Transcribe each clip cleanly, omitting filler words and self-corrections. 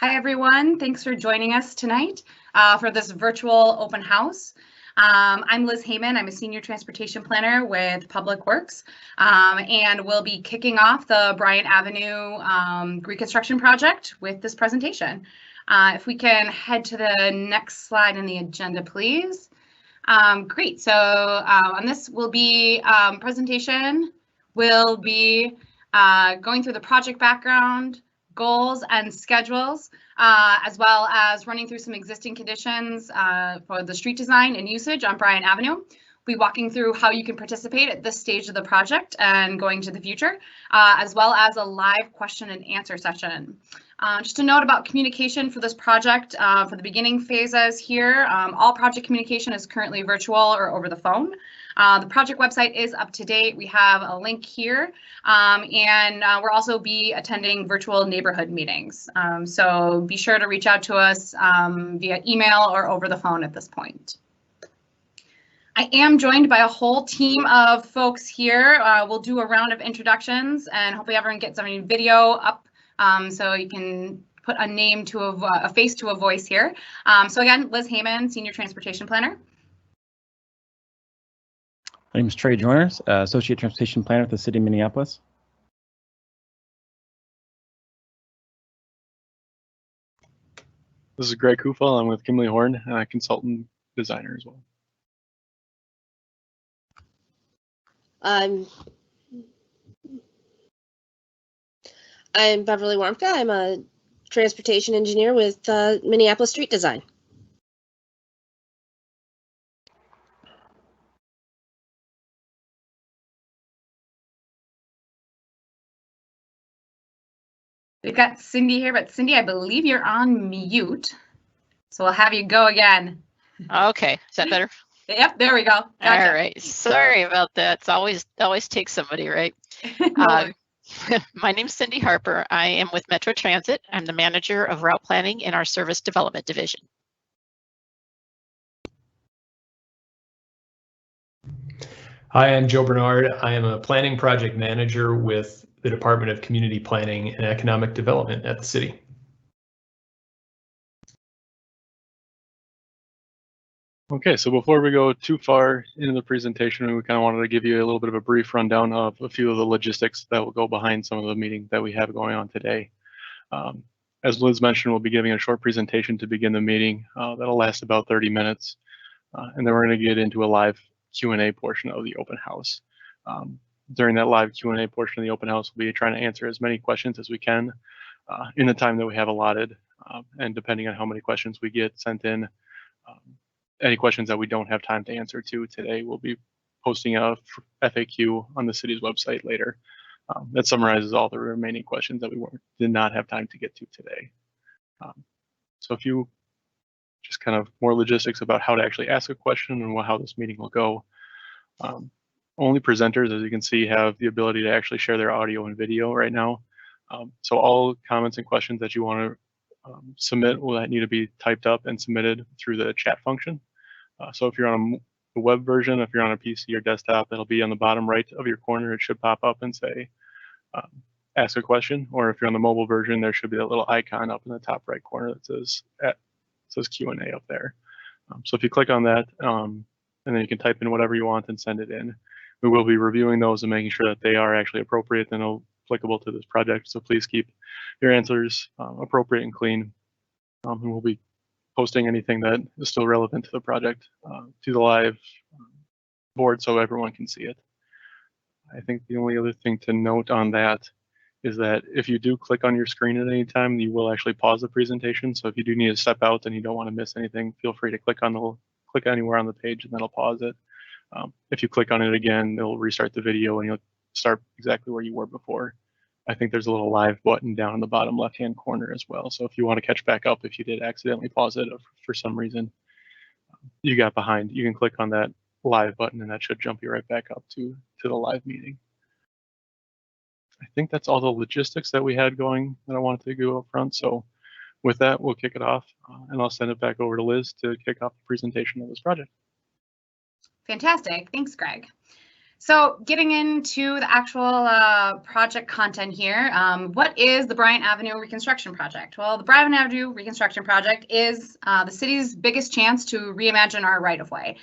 Hi, everyone. Thanks for joining us tonight for this virtual open house. I'm Liz Heyman. I'm a senior transportation planner with Public Works, and we'll be kicking off the Bryant Avenue reconstruction project with this presentation. If we can head to the next slide in the agenda, please. Great. So on this will be presentation, we'll be going through the project background, goals and schedules, as well as running through some existing conditions for the street design and usage on Bryant Avenue. We'll be walking through how you can participate at this stage of the project and going to the future, as well as a live question and answer session. Just a note about communication for this project for the beginning phases here. All project communication is currently virtual or over the phone. The project website is up to date. We have a link here, and we'll also be attending virtual neighborhood meetings. So be sure to reach out to us via email or over the phone at this point. I am joined by a whole team of folks here. We'll do a round of introductions and hopefully everyone gets some video up so you can put a name to a face to a voice here. So again, Liz Heyman, Senior Transportation Planner. My name is Trey Joiners, Associate Transportation Planner at the City of Minneapolis. This is Greg Kufel. I'm with Kimberly Horn, Consultant Designer as well. I'm Beverly Warmka. I'm a transportation engineer with Minneapolis Street Design. We've got Cindy here, but Cindy, I believe you're on mute. So we'll have you go again. Okay, is that better? Yep, there we go. Gotcha. All right, sorry about that. It's always takes somebody, right? My name's Cindy Harper. I am with Metro Transit. I'm the manager of route planning in our service development division. Hi, I'm Joe Bernard. I am a planning project manager with the Department of Community Planning and Economic Development at the city. Okay, so before we go too far into the presentation, we kind of wanted to give you a little bit of a brief rundown of a few of the logistics that will go behind some of the meeting that we have going on today. As Liz mentioned, we'll be giving a short presentation to begin the meeting that'll last about 30 minutes. And then we're going to get into a live Q&A portion of the open house. During that live Q&A portion of the open house, we'll be trying to answer as many questions as we can in the time that we have allotted. And depending on how many questions we get sent in, any questions that we don't have time to answer to today, we'll be posting a FAQ on the city's website later that summarizes all the remaining questions that we did not have time to get to today. So a few just kind of more logistics about how to actually ask a question and how this meeting will go. Only presenters, as you can see, have the ability to actually share their audio and video right now. So all comments and questions that you want to submit will need to be typed up and submitted through the chat function. So if you're on a web version, if you're on a PC or desktop, it'll be on the bottom right of your corner. It should pop up and say, ask a question. Or if you're on the mobile version, there should be a little icon up in the top right corner that says Q&A up there. So if you click on that, and then you can type in whatever you want and send it in. We will be reviewing those and making sure that they are actually appropriate and applicable to this project. So please keep your answers appropriate and clean. And we'll be posting anything that is still relevant to the project to the live board so everyone can see it. I think the only other thing to note on that is that if you do click on your screen at any time, you will actually pause the presentation. So if you do need to step out and you don't want to miss anything, feel free to click anywhere on the page and that'll pause it. If you click on it again, it'll restart the video and you'll start exactly where you were before. I think there's a little live button down in the bottom left-hand corner as well. So if you want to catch back up, if you did accidentally pause it for some reason, you got behind, you can click on that live button and that should jump you right back up to the live meeting. I think that's all the logistics that we had going that I wanted to go up front. So with that, we'll kick it off and I'll send it back over to Liz to kick off the presentation of this project. Fantastic. Thanks, Greg. So getting into the actual project content here, what is the Bryant Avenue Reconstruction Project? Well, the Bryant Avenue Reconstruction Project is the city's biggest chance to reimagine our right-of-way.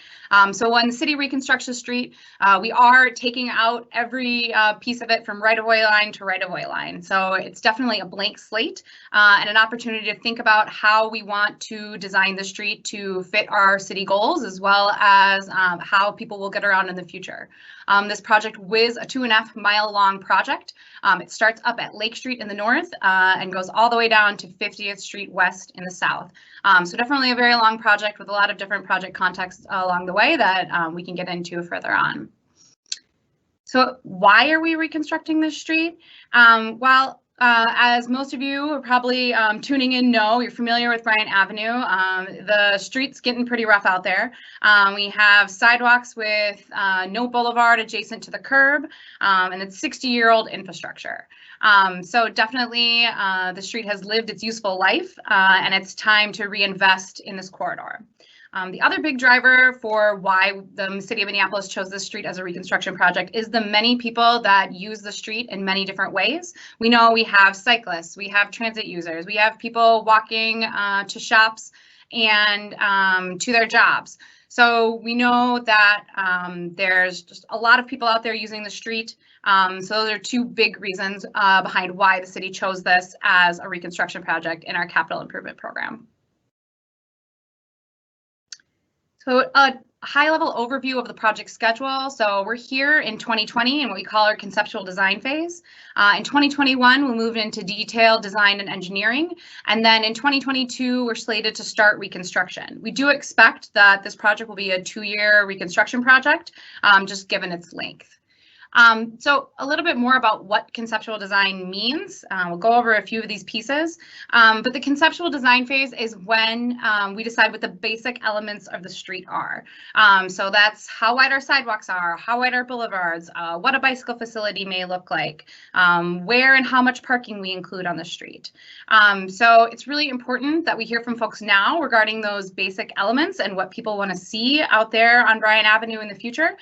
So when the city reconstructs a street, we are taking out every piece of it from right-of-way line to right-of-way line. So it's definitely a blank slate and an opportunity to think about how we want to design the street to fit our city goals, as well as how people will get around in the future. This project is a 2.5 mile long project. It starts up at Lake Street in the north and goes all the way down to 50th Street West in the south. So definitely a very long project with a lot of different project contexts along the way that we can get into further on. So why are we reconstructing this street? As most of you are probably tuning in know, you're familiar with Bryant Avenue. The street's getting pretty rough out there. We have sidewalks with no boulevard adjacent to the curb, and it's 60-year-old infrastructure. So definitely the street has lived its useful life, and it's time to reinvest in this corridor. The other big driver for why the city of Minneapolis chose this street as a reconstruction project is the many people that use the street in many different ways. We know we have cyclists, we have transit users, we have people walking to shops and to their jobs. So we know that there's just a lot of people out there using the street. So those are two big reasons behind why the city chose this as a reconstruction project in our capital improvement program. So a high-level overview of the project schedule. So we're here in 2020 in what we call our conceptual design phase. In 2021, we moved into detailed design and engineering. And then in 2022, we're slated to start reconstruction. We do expect that this project will be a 2-year reconstruction project, just given its length. So a little bit more about what conceptual design means. We'll go over a few of these pieces, but the conceptual design phase is when we decide what the basic elements of the street are. So that's how wide our sidewalks are, how wide our boulevards, what a bicycle facility may look like, where and how much parking we include on the street. So it's really important that we hear from folks now regarding those basic elements and what people want to see out there on Bryant Avenue in the future,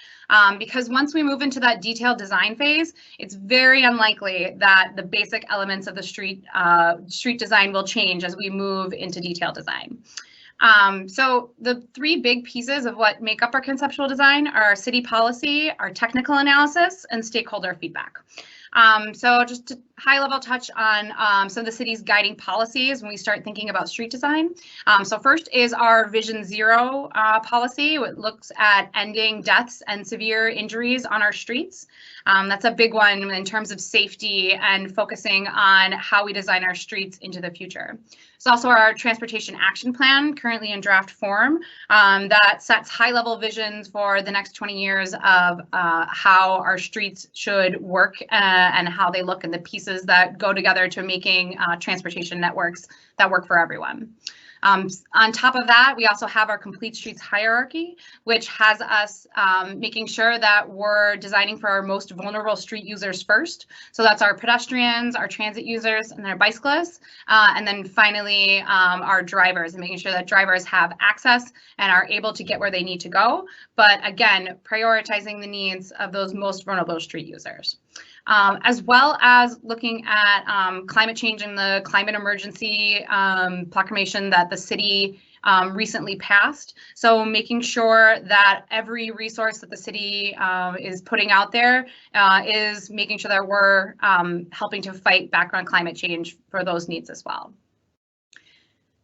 because once we move into that detailed design phase, it's very unlikely that the basic elements of the street design will change as we move into detailed design. So the 3 big pieces of what make up our conceptual design are our city policy, our technical analysis, and stakeholder feedback. So just to high-level touch on some of the city's guiding policies when we start thinking about street design. So first is our Vision Zero policy. It looks at ending deaths and severe injuries on our streets. That's a big one in terms of safety and focusing on how we design our streets into the future. It's also our transportation action plan, currently in draft form, that sets high-level visions for the next 20 years of how our streets should work and how they look, and the pieces that go together to making transportation networks that work for everyone. On top of that, we also have our Complete Streets hierarchy, which has us making sure that we're designing for our most vulnerable street users first. So that's our pedestrians, our transit users, and our bicyclists. And then finally, our drivers, and making sure that drivers have access and are able to get where they need to go. But again, prioritizing the needs of those most vulnerable street users. As well as looking at climate change and the climate emergency proclamation that the city recently passed. So making sure that every resource that the city is putting out there is making sure that we're helping to fight back on climate change for those needs as well.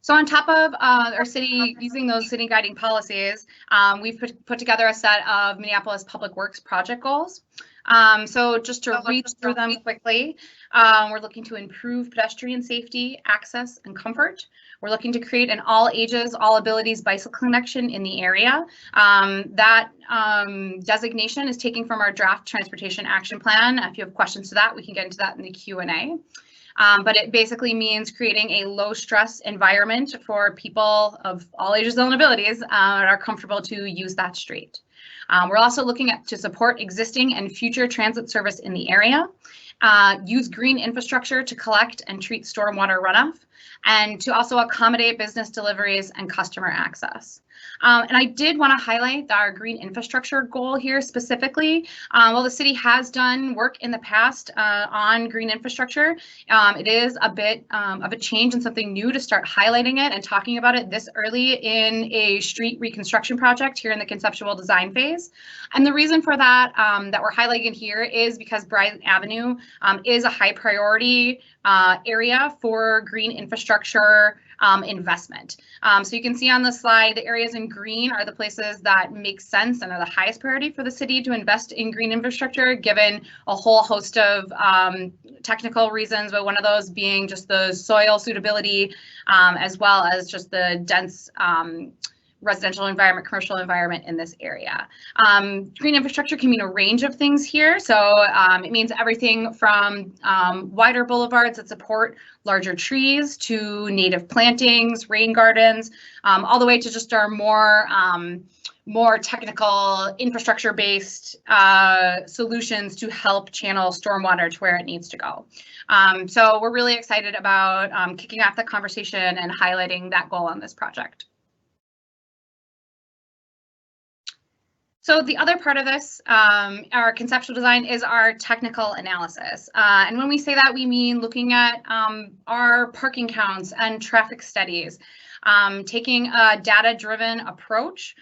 So on top of our city, using those city guiding policies, we've put together a set of Minneapolis Public Works project goals. So just to read through them quickly, we're looking to improve pedestrian safety, access, and comfort. We're looking to create an all ages, all abilities bicycle connection in the area. That designation is taken from our draft transportation action plan. If you have questions to that, we can get into that in the Q&A. But it basically means creating a low stress environment for people of all ages and abilities that are comfortable to use that street. We're also looking to support existing and future transit service in the area, use green infrastructure to collect and treat stormwater runoff, and to also accommodate business deliveries and customer access. And I did want to highlight our green infrastructure goal here specifically. While the city has done work in the past on green infrastructure, it is a bit of a change and something new to start highlighting it and talking about it this early in a street reconstruction project here in the conceptual design phase. And the reason for that that we're highlighting here is because Bryant Avenue is a high priority area for green infrastructure investment. So you can see on the slide, the areas in green are the places that make sense and are the highest priority for the city to invest in green infrastructure, given a whole host of technical reasons, but one of those being just the soil suitability, as well as just the dense residential environment, commercial environment in this area. Green infrastructure can mean a range of things here. So it means everything from wider boulevards that support larger trees to native plantings, rain gardens, all the way to just our more technical infrastructure-based solutions to help channel stormwater to where it needs to go. So we're really excited about kicking off the conversation and highlighting that goal on this project. So the other part of this, our conceptual design, is our technical analysis. And when we say that, we mean looking at our parking counts and traffic studies, taking a data-driven approach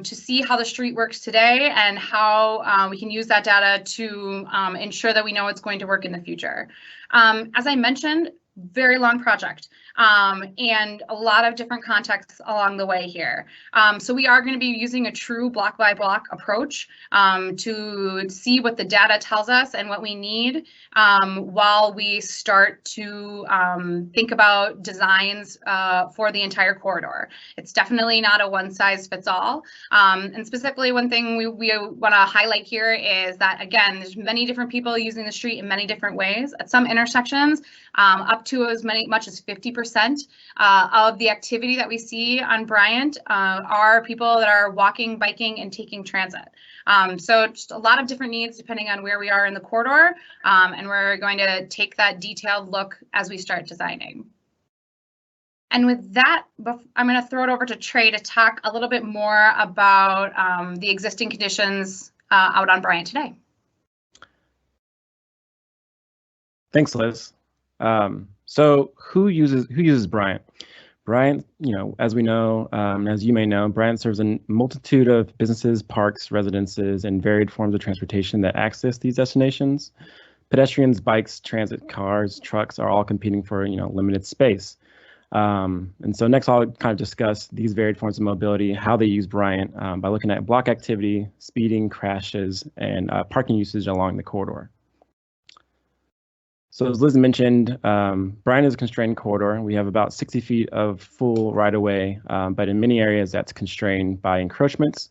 to see how the street works today and how we can use that data to ensure that we know it's going to work in the future. As I mentioned, very long project and a lot of different contexts along the way here. So we are going to be using a true block by block approach to see what the data tells us and what we need while we start to think about designs for the entire corridor. It's definitely not a one size fits all. And specifically, one thing we want to highlight here is that, again, there's many different people using the street in many different ways. At some intersections, up to as much as 50% of the activity that we see on Bryant are people that are walking, biking, and taking transit. So just a lot of different needs depending on where we are in the corridor, and we're going to take that detailed look as we start designing. And with that, I'm going to throw it over to Trey to talk a little bit more about the existing conditions out on Bryant today. Thanks, Liz. So who uses Bryant? Bryant, as we know, as you may know, Bryant serves a multitude of businesses, parks, residences, and varied forms of transportation that access these destinations. Pedestrians, bikes, transit, cars, trucks are all competing for limited space. And so next I'll kind of discuss these varied forms of mobility, how they use Bryant by looking at block activity, speeding, crashes, and parking usage along the corridor. So as Liz mentioned, Bryant is a constrained corridor. We have about 60 feet of full right-of-way, but in many areas that's constrained by encroachments,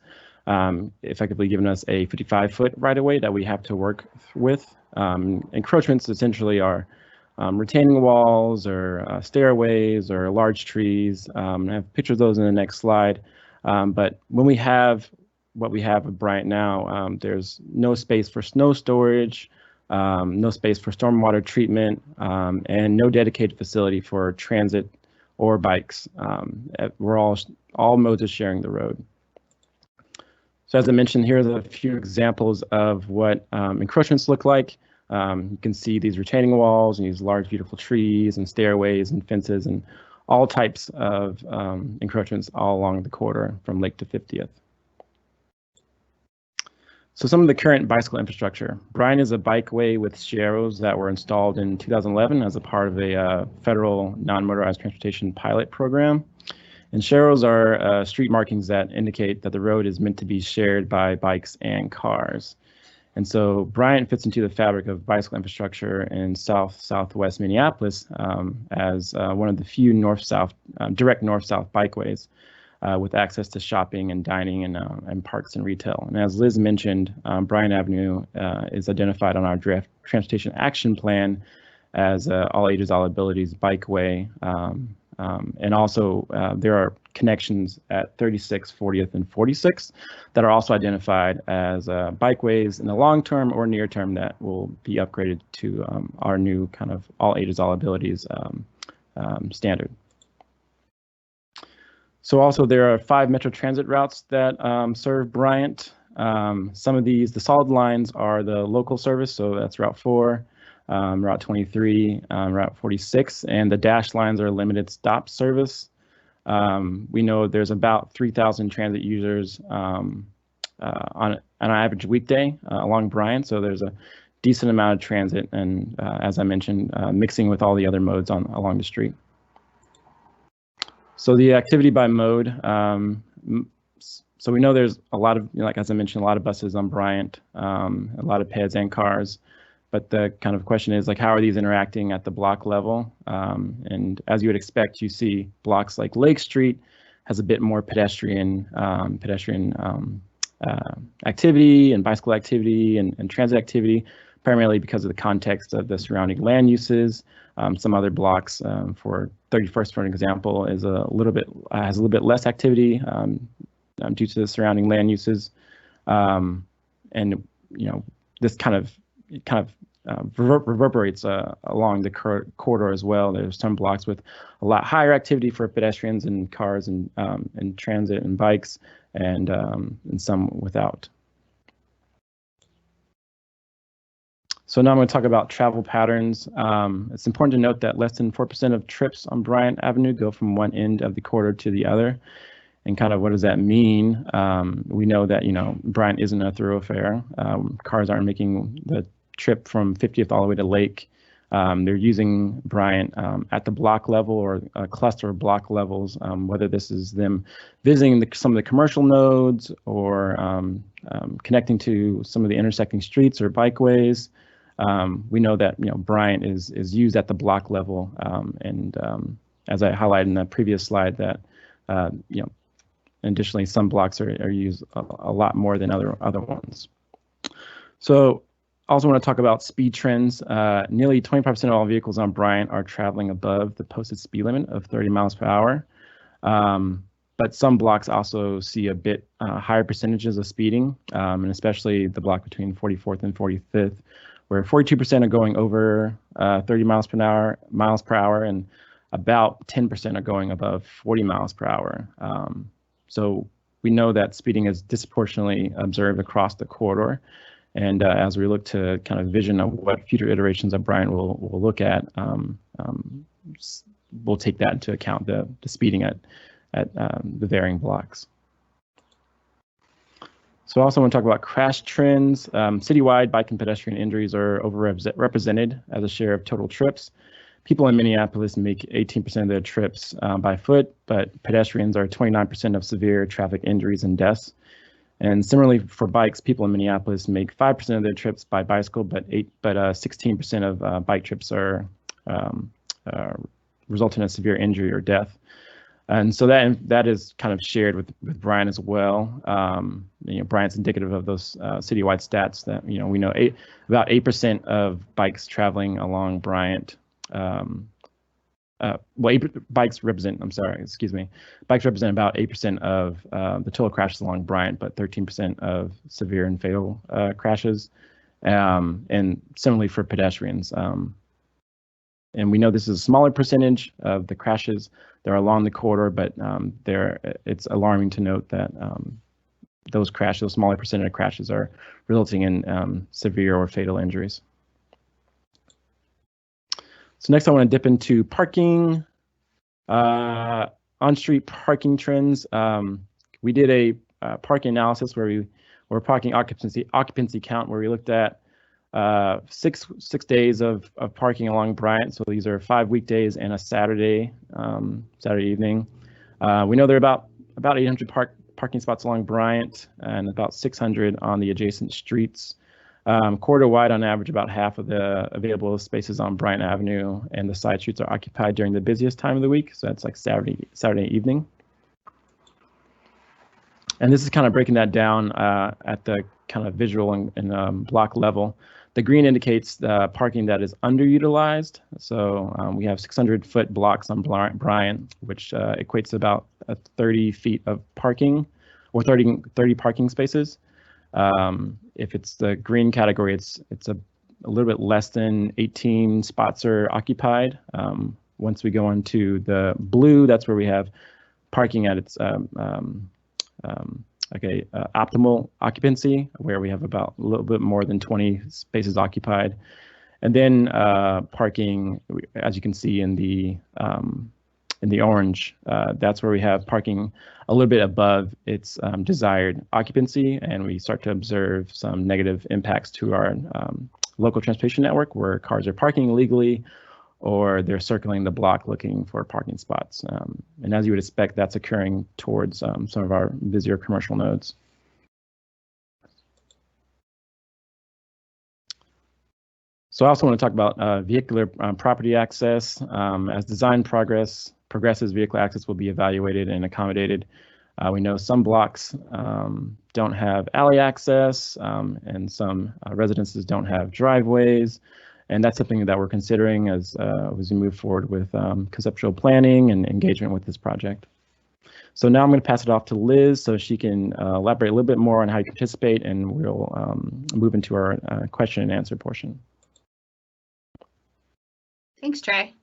effectively giving us a 55-foot right-of-way that we have to work with. Encroachments essentially are retaining walls or stairways or large trees. I have pictures of those in the next slide. But when we have what we have with Bryant now, there's no space for snow storage, no space for stormwater treatment, and no dedicated facility for transit or bikes. We're all modes of sharing the road. So as I mentioned, here are a few examples of what encroachments look like. You can see these retaining walls and these large, beautiful trees and stairways and fences and all types of encroachments all along the corridor from Lake to 50th. So some of the current bicycle infrastructure. Bryant is a bikeway with sharrows that were installed in 2011 as a part of a federal non-motorized transportation pilot program. And sharrows are street markings that indicate that the road is meant to be shared by bikes and cars. And so Bryant fits into the fabric of bicycle infrastructure in southwest Minneapolis as one of the few direct north-south bikeways with access to shopping and dining and parks and retail. And as Liz mentioned, Bryant Avenue is identified on our draft transportation action plan as all ages, all abilities bikeway. And also there are connections at 36th, 40th, and 46th that are also identified as bikeways in the long term or near term that will be upgraded to our new kind of all ages, all abilities standard. So also there are 5 Metro Transit routes that serve Bryant. Some of these, the solid lines are the local service, so that's Route 4, Route 23, Route 46, and the dashed lines are limited stop service. We know there's about 3,000 transit users on an average weekday along Bryant, so there's a decent amount of transit, and as I mentioned, mixing with all the other modes along the street. So the activity by mode. So we know there's a lot of, like as I mentioned, a lot of buses on Bryant, a lot of peds and cars. But the kind of question is, like, how are these interacting at the block level? And as you would expect, you see blocks like Lake Street has a bit more pedestrian activity and bicycle activity and transit activity, primarily because of the context of the surrounding land uses. Some other blocks, for 31st, for an example, is has a little bit less activity due to the surrounding land uses, and this kind of reverberates along the corridor as well. There's some blocks with a lot higher activity for pedestrians and cars and transit and bikes, and some without. So now I'm going to talk about travel patterns. It's important to note that less than 4% of trips on Bryant Avenue go from one end of the corridor to the other. And kind of what does that mean? We know that, Bryant isn't a thoroughfare. Cars aren't making the trip from 50th all the way to Lake. They're using Bryant at the block level or a cluster of block levels, whether this is them visiting some of the commercial nodes or connecting to some of the intersecting streets or bikeways. We know that Bryant is used at the block level, and as I highlighted in the previous slide, that additionally some blocks are used a lot more than other ones. So also want to talk about speed trends. Nearly 25% of all vehicles on Bryant are traveling above the posted speed limit of 30 miles per hour. But some blocks also see a bit higher percentages of speeding, and especially the block between 44th and 45th, where 42% are going over 30 miles per hour, and about 10% are going above 40 miles per hour. So we know that speeding is disproportionately observed across the corridor. And as we look to kind of vision of what future iterations of Bryant will look at, we'll take that into account, the speeding at the varying blocks. So I also want to talk about crash trends. Citywide, bike and pedestrian injuries are overrepresented as a share of total trips. People in Minneapolis make 18% of their trips by foot, but pedestrians are 29% of severe traffic injuries and deaths. And similarly for bikes, people in Minneapolis make 5% of their trips by bicycle, but 16% of bike trips are result in a severe injury or death. And so that is kind of shared with Bryant as well. Bryant's indicative of those citywide stats that we know about 8% of bikes traveling along Bryant. Bikes represent about 8% of the total crashes along Bryant, but 13% of severe and fatal crashes, and similarly for pedestrians. And we know this is a smaller percentage of the crashes that are along the corridor, but it's alarming to note that those smaller percentage of crashes are resulting in severe or fatal injuries. So next I want to dip into parking, on-street parking trends. We did a parking analysis where we're parking occupancy count, where we looked at six days of parking along Bryant. So these are 5 weekdays and a Saturday evening. We know there are about 800 parking spots along Bryant and about 600 on the adjacent streets. Corridor wide, on average, about half of the available spaces on Bryant Avenue and the side streets are occupied during the busiest time of the week. So that's like Saturday evening. And this is kind of breaking that down at the kind of visual and block level. The green indicates the parking that is underutilized. So we have 600-foot blocks on Bryant, which equates to about 30 feet of parking, or 30 parking spaces. If it's the green category, it's a little bit less than 18 spots are occupied. Once we go into the blue, that's where we have parking at its optimal occupancy, where we have about a little bit more than 20 spaces occupied. And then parking, as you can see in the orange, that's where we have parking a little bit above its desired occupancy, and we start to observe some negative impacts to our local transportation network, where cars are parking illegally or they're circling the block looking for parking spots. And as you would expect, that's occurring towards some of our busier commercial nodes. So I also want to talk about vehicular property access. As design progresses, vehicle access will be evaluated and accommodated. We know some blocks don't have alley access, and some residences don't have driveways. And that's something that we're considering as we move forward with conceptual planning and engagement with this project. So now I'm going to pass it off to Liz so she can elaborate a little bit more on how you participate, and we'll move into our question and answer portion. Thanks, Trey.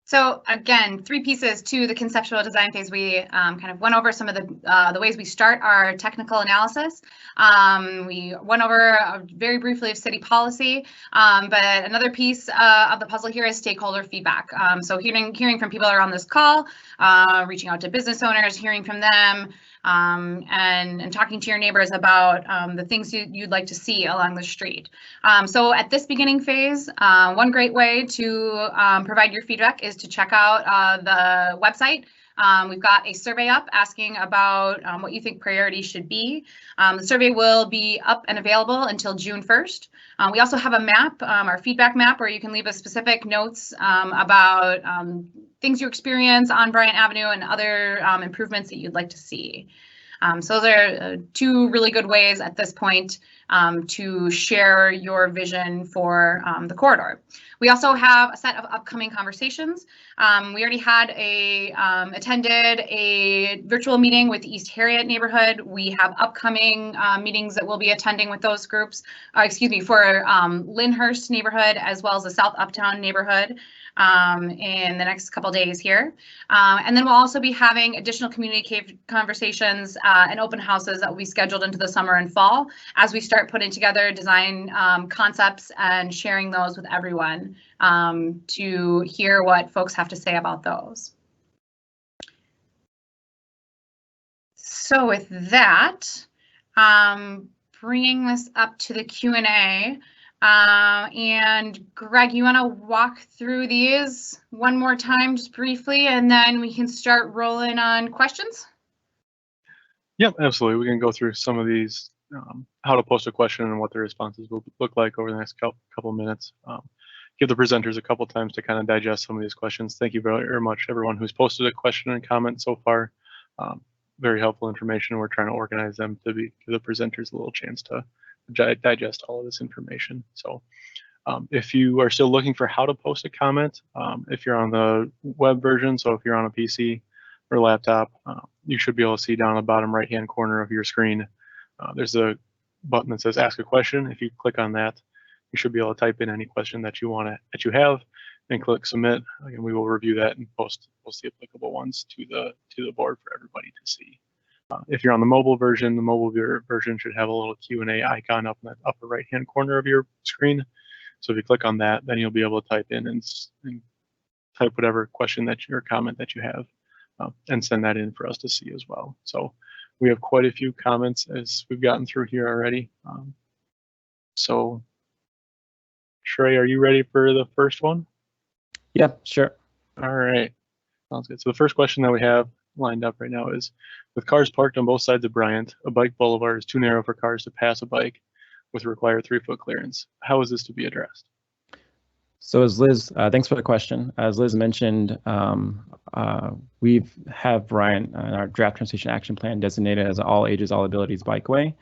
So again, 3 pieces to the conceptual design phase. We kind of went over some of the ways we start our technical analysis. We went over very briefly of city policy, but another piece of the puzzle here is stakeholder feedback. So hearing from people that are on this call, reaching out to business owners, hearing from them, and talking to your neighbors about the things you'd like to see along the street. So at this beginning phase, one great way to provide your feedback is to check out the website. We've got a survey up asking about what you think priorities should be. The survey will be up and available until June 1st. We also have a map, our feedback map, where you can leave us specific notes about things you experience on Bryant Avenue and other improvements that you'd like to see. So those are 2 really good ways at this point to share your vision for the corridor. We also have a set of upcoming conversations. We already had attended a virtual meeting with the East Harriet neighborhood. We have upcoming meetings that we'll be attending with those groups, for Lyndhurst neighborhood as well as the South Uptown neighborhood in the next couple days here. And then we'll also be having additional community conversations and open houses that will be scheduled into the summer and fall as we start putting together design concepts and sharing those with everyone to hear what folks have to say about those. So with that, bringing this up to the Q&A, and Greg, you want to walk through these one more time just briefly, and then we can start rolling on questions? Yep, absolutely. We can go through some of these, how to post a question and what the responses will look like over the next couple of minutes. Give the presenters a couple times to kind of digest some of these questions. Thank you very much, everyone who's posted a question and comment so far. Very helpful information. We're trying to organize them to give the presenters a little chance to digest all of this information. So if you are still looking for how to post a comment, if you're on the web version, so if you're on a PC or laptop, you should be able to see down the bottom right hand corner of your screen, there's a button that says ask a question. If you click on that, you should be able to type in any question that you have and click submit. Again, we will review that and post the applicable ones to the board for everybody to see. If you're on the mobile version should have a little Q&A icon up in the upper right hand corner of your screen. So if you click on that, then you'll be able to type in and type whatever question or comment that you have and send that in for us to see as well. So we have quite a few comments as we've gotten through here already. So Trey, are you ready for the first one? Yeah, sure. All right, sounds good. So the first question that we have lined up right now is, with cars parked on both sides of Bryant, a bike boulevard is too narrow for cars to pass a bike with required 3-foot clearance. How is this to be addressed? So as Liz, thanks for the question. As Liz mentioned, we have Bryant in our draft transportation action plan designated as an all ages, all abilities bikeway.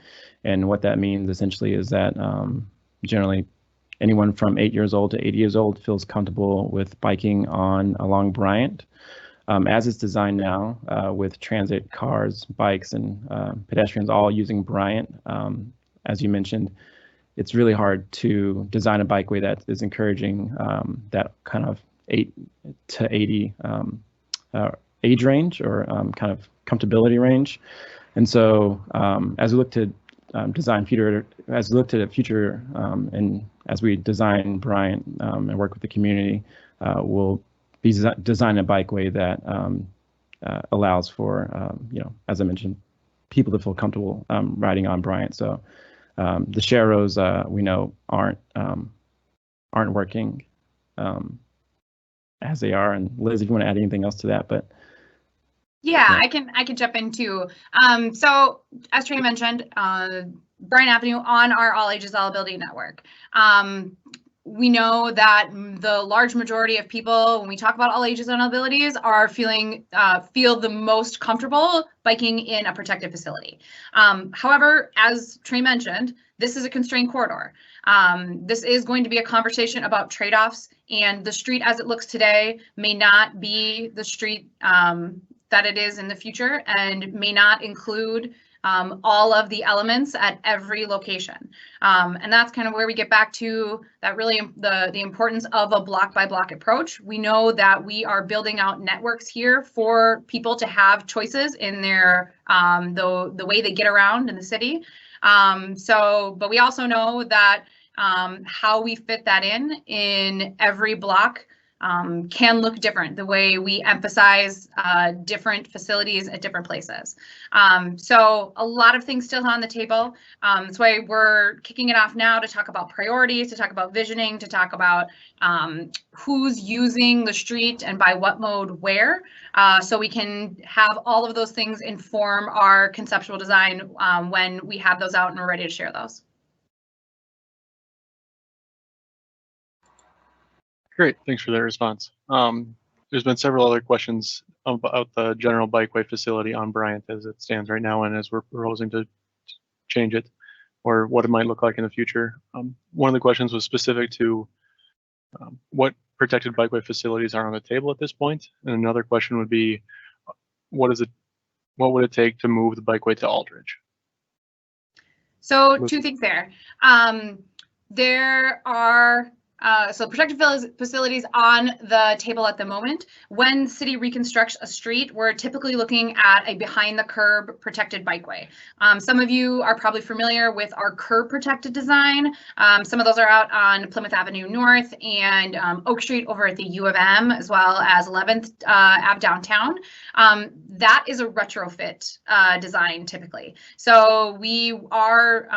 And what that means essentially is that generally anyone from 8 years old to 80 years old feels comfortable with biking along Bryant. As it's designed now, with transit, cars, bikes, and pedestrians all using Bryant, as you mentioned, it's really hard to design a bikeway that is encouraging that kind of 8 to 80 age range or kind of comfortability range. And so as we look to design future, as we look to the future, and as we design Bryant and work with the community, we'll be designing a bikeway that allows for, you know, as I mentioned, people to feel comfortable riding on Bryant. So the share rows we know aren't working as they are. And Liz, if you want to add anything else to that, but. Yeah, I can jump in too. So as Trey mentioned, Bryant Avenue on our All Ages All Ability Network. We know that the large majority of people, when we talk about all ages and abilities, are feel the most comfortable biking in a protected facility. However, as Trey mentioned, this is a constrained corridor. This is going to be a conversation about trade-offs, and the street as it looks today may not be the street that it is in the future, and may not include all of the elements at every location. And that's kind of where we get back to that really the importance of a block by block approach. We know that we are building out networks here for people to have choices in their the way they get around in the city. But we also know that how we fit that in every block can look different, the way we emphasize different facilities at different places. So a lot of things still on the table. That's why we're kicking it off now to talk about priorities, to talk about visioning, to talk about who's using the street and by what mode where, so we can have all of those things inform our conceptual design when we have those out and we're ready to share those. Great, thanks for that response. There's been several other questions about the general bikeway facility on Bryant as it stands right now and as we're proposing to change it, or what it might look like in the future. One of the questions was specific to what protected bikeway facilities are on the table at this point, and another question would be, what would it take to move the bikeway to Aldridge? So two things there. There are so protected facilities on the table at the moment. When city reconstructs a street, we're typically looking at a behind the curb protected bikeway. Some of you are probably familiar with our curb protected design. Some of those are out on Plymouth Avenue North and Oak Street over at the U of M, as well as 11th Ave downtown. That is a retrofit design typically. So we are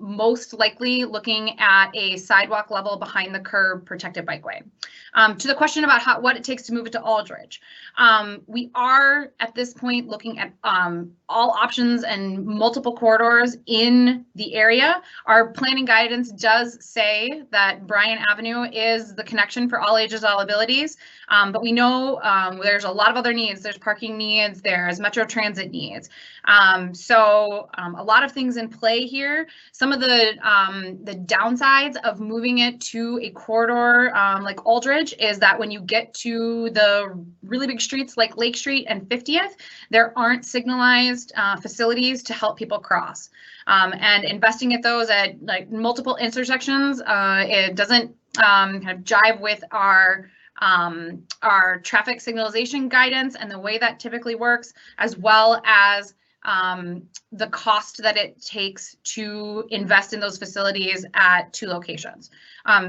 most likely looking at a sidewalk level behind the curb protected bikeway. To the question about what it takes to move it to Aldridge, we are at this point looking at all options and multiple corridors in the area. Our planning guidance does say that Bryant Avenue is the connection for all ages, all abilities, but we know there's a lot of other needs. There's parking needs, there's Metro Transit needs. So a lot of things in play here. Some of the downsides of moving it to a corridor like Aldridge is that when you get to the really big streets like Lake Street and 50th, there aren't signalized facilities to help people cross. And investing at those at like multiple intersections, it doesn't kind of jive with our traffic signalization guidance and the way that typically works, as well as the cost that it takes to invest in those facilities at two locations.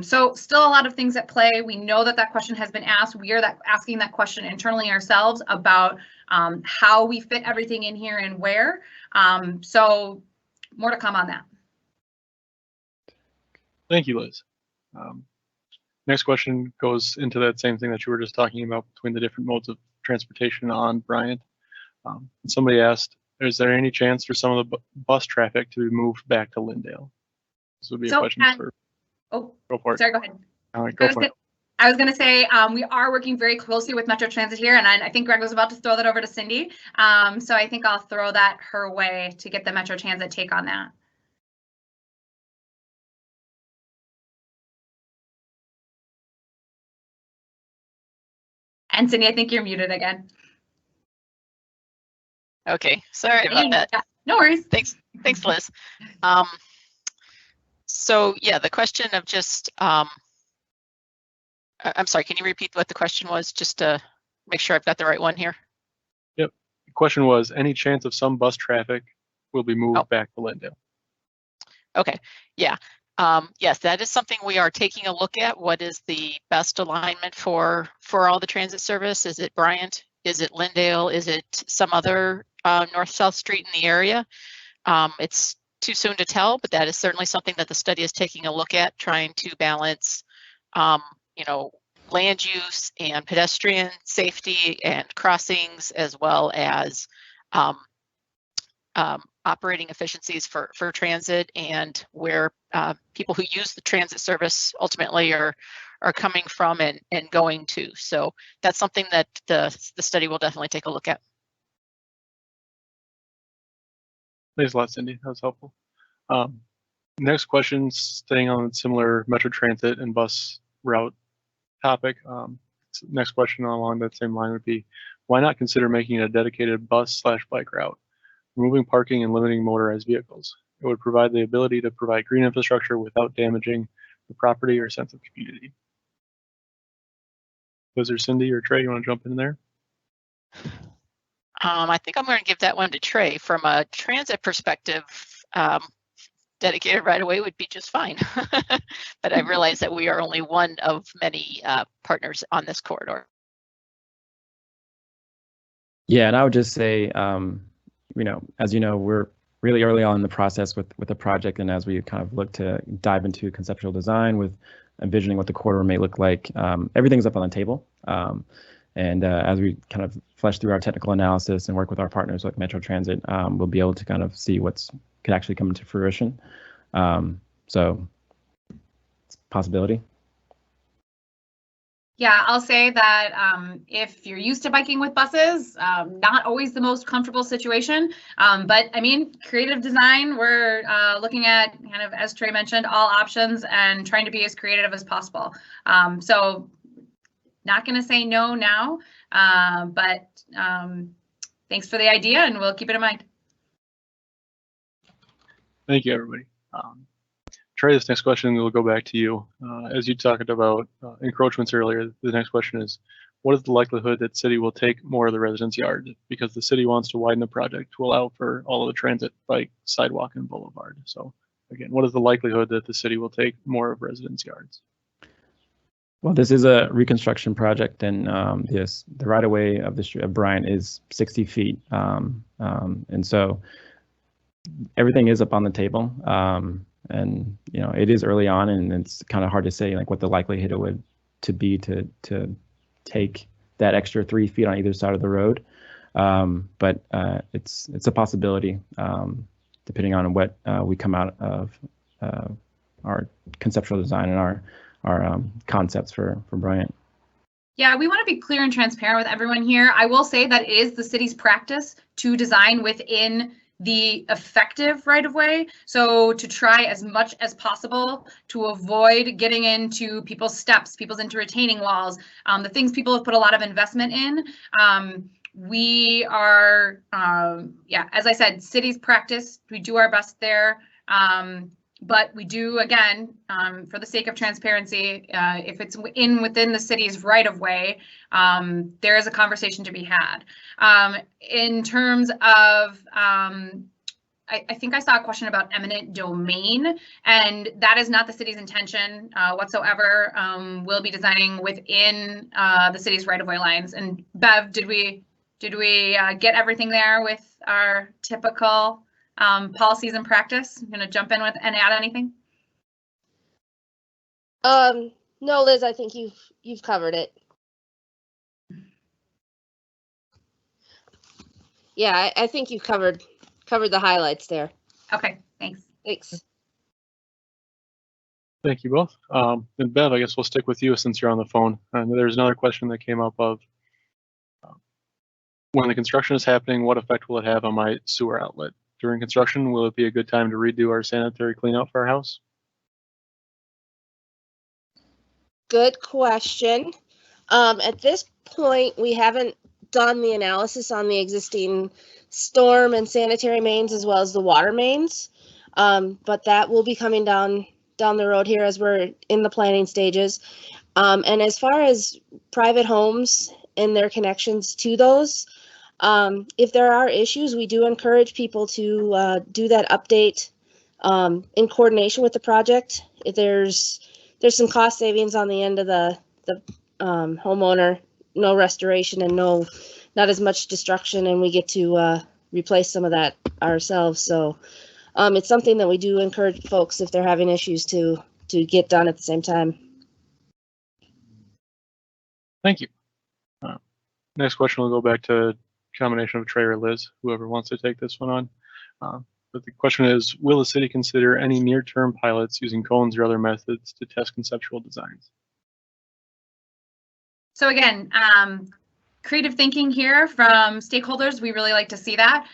So still a lot of things at play. We know that that question has been asked. We are asking that question internally ourselves about how we fit everything in here and where. So more to come on that. Thank you, Liz. Next question goes into that same thing that you were just talking about between the different modes of transportation on Bryant. Somebody asked, is there any chance for some of the bus traffic to be moved back to Lindale? This would be a question for. Oh, go for it. Sorry, go ahead. All right, go for it. I was going to say we are working very closely with Metro Transit here, and I think Greg was about to throw that over to Cindy. So I think I'll throw that her way to get the Metro Transit take on that. And Cindy, I think you're muted again. Okay, sorry about that. Yeah, no worries. Thanks, Liz. So yeah, the question of just, I'm sorry, can you repeat what the question was, just to make sure I've got the right one here? question was, any chance of some bus traffic will be moved back to Lindale? Okay, yeah. Yes, that is something we are taking a look at. What is the best alignment for all the transit service? Is it Bryant? Is it Lindale? Is it some other north-south street in the area? It's too soon to tell, but that is certainly something that the study is taking a look at, trying to balance, you know, land use and pedestrian safety and crossings, as well as operating efficiencies for transit, and where people who use the transit service ultimately are coming from and going to. So that's something that the study will definitely take a look at. Thanks a lot, Cindy. That was helpful. Next question, staying on similar Metro Transit and bus route topic. Next question along that same line would be, why not consider making it a dedicated bus/bike route, removing parking and limiting motorized vehicles? It would provide the ability to provide green infrastructure without damaging the property or sense of community. Was there Cindy or Trey? You want to jump in there? I think I'm going to give that one to Trey. From a transit perspective, dedicated right away would be just fine. But I realize that we are only one of many partners on this corridor. Yeah, and I would just say, you know, as you know, we're really early on in the process with the project, and as we kind of look to dive into conceptual design with envisioning what the corridor may look like, everything's up on the table. And as we kind of flesh through our technical analysis and work with our partners like Metro Transit, we'll be able to kind of see what's could actually come into fruition. So it's a possibility. Yeah, I'll say that if you're used to biking with buses, not always the most comfortable situation. But I mean, creative design, we're looking at kind of, as Trey mentioned, all options and trying to be as creative as possible. So not going to say no now, but thanks for the idea, and we'll keep it in mind. Thank you, everybody. Trey, this next question will go back to you. As you talked about encroachments earlier, the next question is, what is the likelihood that city will take more of the residence yard? Because the city wants to widen the project to allow for all of the transit, bike, sidewalk, and boulevard. So again, what is the likelihood that the city will take more of residence yards? Well, this is a reconstruction project, and yes, the right-of-way of the street of Bryant is 60 feet, and so everything is up on the table. And you know, it is early on, and it's kind of hard to say like what the likelihood would be to take that extra 3 feet on either side of the road. But it's a possibility, depending on what we come out of our conceptual design and our concepts for Bryant. Yeah, we want to be clear and transparent with everyone here. I will say that it is the city's practice to design within the effective right-of-way. So to try as much as possible to avoid getting into people's steps, people's into retaining walls, the things people have put a lot of investment in. We are, yeah, as I said, city's practice, we do our best there. But we do, again, for the sake of transparency, if it's within the city's right-of-way, there is a conversation to be had. In terms of, I think I saw a question about eminent domain, and that is not the city's intention whatsoever. We'll be designing within the city's right-of-way lines. And Bev, did we get everything there with our typical policies and practice? I'm going to jump in with and add anything. No, Liz, I think you've covered it. Yeah, I think you've covered the highlights there. Okay, thanks. Thanks. Thank you both. And Bev, I guess we'll stick with you since you're on the phone. And there's another question that came up of, when the construction is happening, what effect will it have on my sewer outlet? During construction, will it be a good time to redo our sanitary cleanout for our house? Good question. At this point, we haven't done the analysis on the existing storm and sanitary mains as well as the water mains, but that will be coming down the road here as we're in the planning stages. And as far as private homes and their connections to those, If there are issues, we do encourage people to do that update in coordination with the project. If there's some cost savings on the end of the homeowner, no restoration and not as much destruction, and we get to replace some of that ourselves. So it's something that we do encourage folks, if they're having issues, to get done at the same time. Thank you. Next question will go back to combination of Trey or Liz, whoever wants to take this one on. But the question is, will the city consider any near-term pilots using cones or other methods to test conceptual designs? So again, creative thinking here from stakeholders. We really like to see that.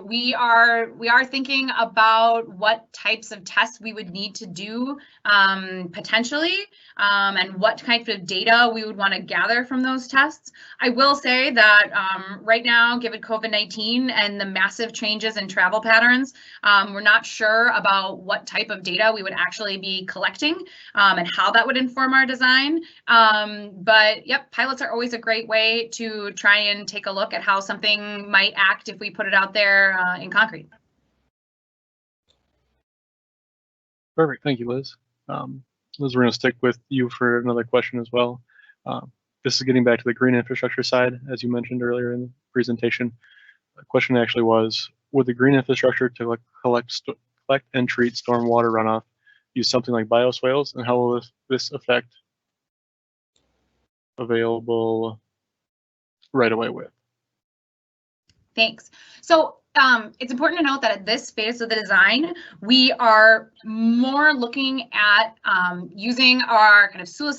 We are thinking about what types of tests we would need to do potentially, and what type of data we would want to gather from those tests. I will say that right now, given COVID-19 and the massive changes in travel patterns, we're not sure about what type of data we would actually be collecting and how that would inform our design. But yep, pilots are always a great way to try and take a look at how something might act if we put it out there in concrete. Perfect, thank you, Liz. Liz, we're going to stick with you for another question as well. This is getting back to the green infrastructure side, as you mentioned earlier in the presentation. The question actually was, would the green infrastructure to collect and treat stormwater runoff use something like bioswales, and how will this affect available right-of-way width? Thanks. So it's important to note that at this phase of the design, we are more looking at using our kind of soil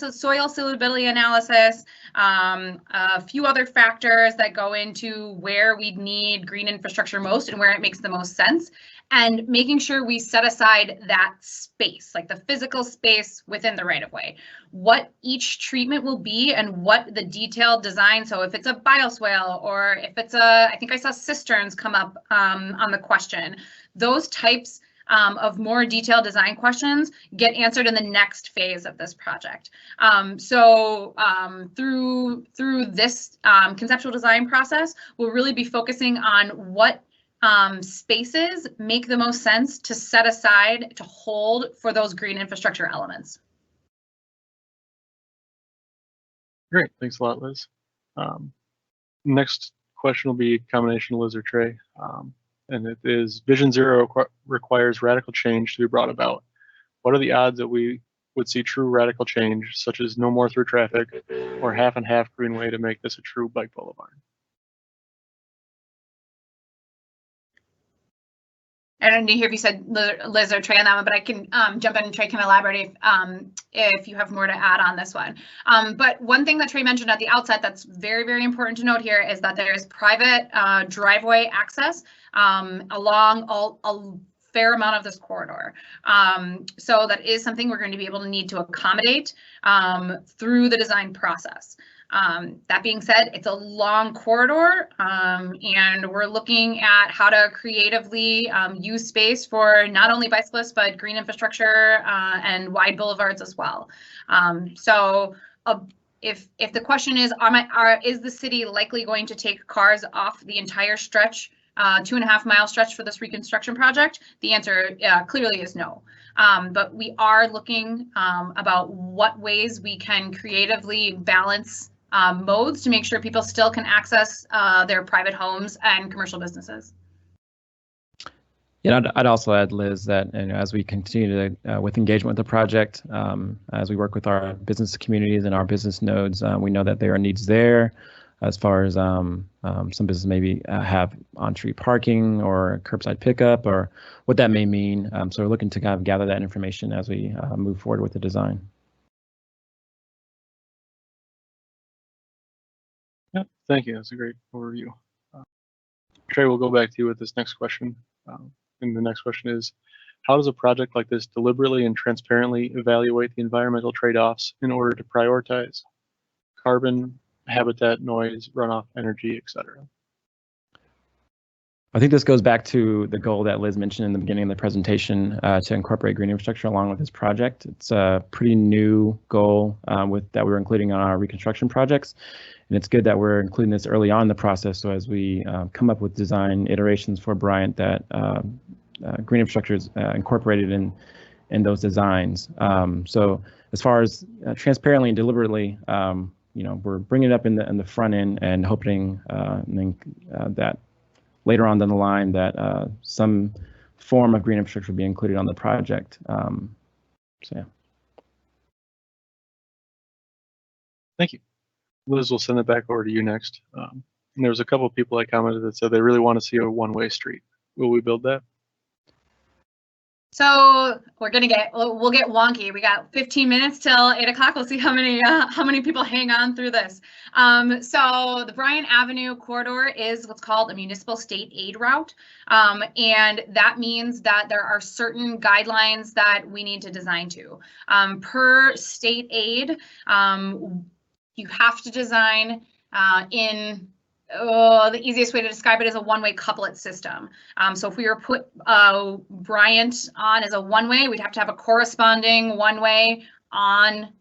salubility analysis, a few other factors that go into where we need green infrastructure most and where it makes the most sense, and making sure we set aside that space, like the physical space within the right-of-way, what each treatment will be and what the detailed design. So if it's a bioswale, or if it's I think I saw cisterns come up on the question, those types of more detailed design questions get answered in the next phase of this project. Through this conceptual design process, we'll really be focusing on what spaces make the most sense to set aside to hold for those green infrastructure elements. Great, thanks a lot, Liz. Next question will be a combination of Liz or Trey, and it is, Vision Zero requires radical change to be brought about. What are the odds that we would see true radical change, such as no more through traffic or half and half greenway, to make this a true bike boulevard? I don't know if you said Liz or Trey on that one, but I can jump in and Trey can elaborate if you have more to add on this one. But one thing that Trey mentioned at the outset that's very, very important to note here is that there is private driveway access along a fair amount of this corridor. So that is something we're going to be able to need to accommodate through the design process. That being said, it's a long corridor, and we're looking at how to creatively use space for not only bicyclists, but green infrastructure and wide boulevards as well. If the question is, is the city likely going to take cars off the entire stretch, 2.5 mile stretch for this reconstruction project? The answer clearly is no. But we are looking about what ways we can creatively balance modes to make sure people still can access their private homes and commercial businesses. Yeah, I'd also add, Liz, that as we continue to with engagement with the project, as we work with our business communities and our business nodes, we know that there are needs there, as far as some businesses maybe have on-street parking or curbside pickup, or what that may mean. So we're looking to kind of gather that information as we move forward with the design. Yeah, thank you. That's a great overview. Trey, we'll go back to you with this next question. And the next question is, how does a project like this deliberately and transparently evaluate the environmental trade-offs in order to prioritize carbon, habitat, noise, runoff, energy, etc.? I think this goes back to the goal that Liz mentioned in the beginning of the presentation to incorporate green infrastructure along with this project. It's a pretty new goal that we're including on our reconstruction projects. And it's good that we're including this early on in the process. So as we come up with design iterations for Bryant, that green infrastructure is incorporated in those designs. So as far as transparently and deliberately, we're bringing it up in the front end and hoping that later on down the line that some form of green infrastructure will be included on the project. So yeah. Thank you. Liz, we'll send it back over to you next. And there was a couple of people that commented that said they really want to see a one-way street. Will we build that? So we'll get wonky. We got 15 minutes till 8 o'clock. We'll see how many people hang on through this. So the Bryant Avenue corridor is what's called a municipal state aid route. And that means that there are certain guidelines that we need to design to. Per state aid, you have to design the easiest way to describe it is a one-way couplet system. So if we were put Bryant on as a one-way, we'd have to have a corresponding one-way on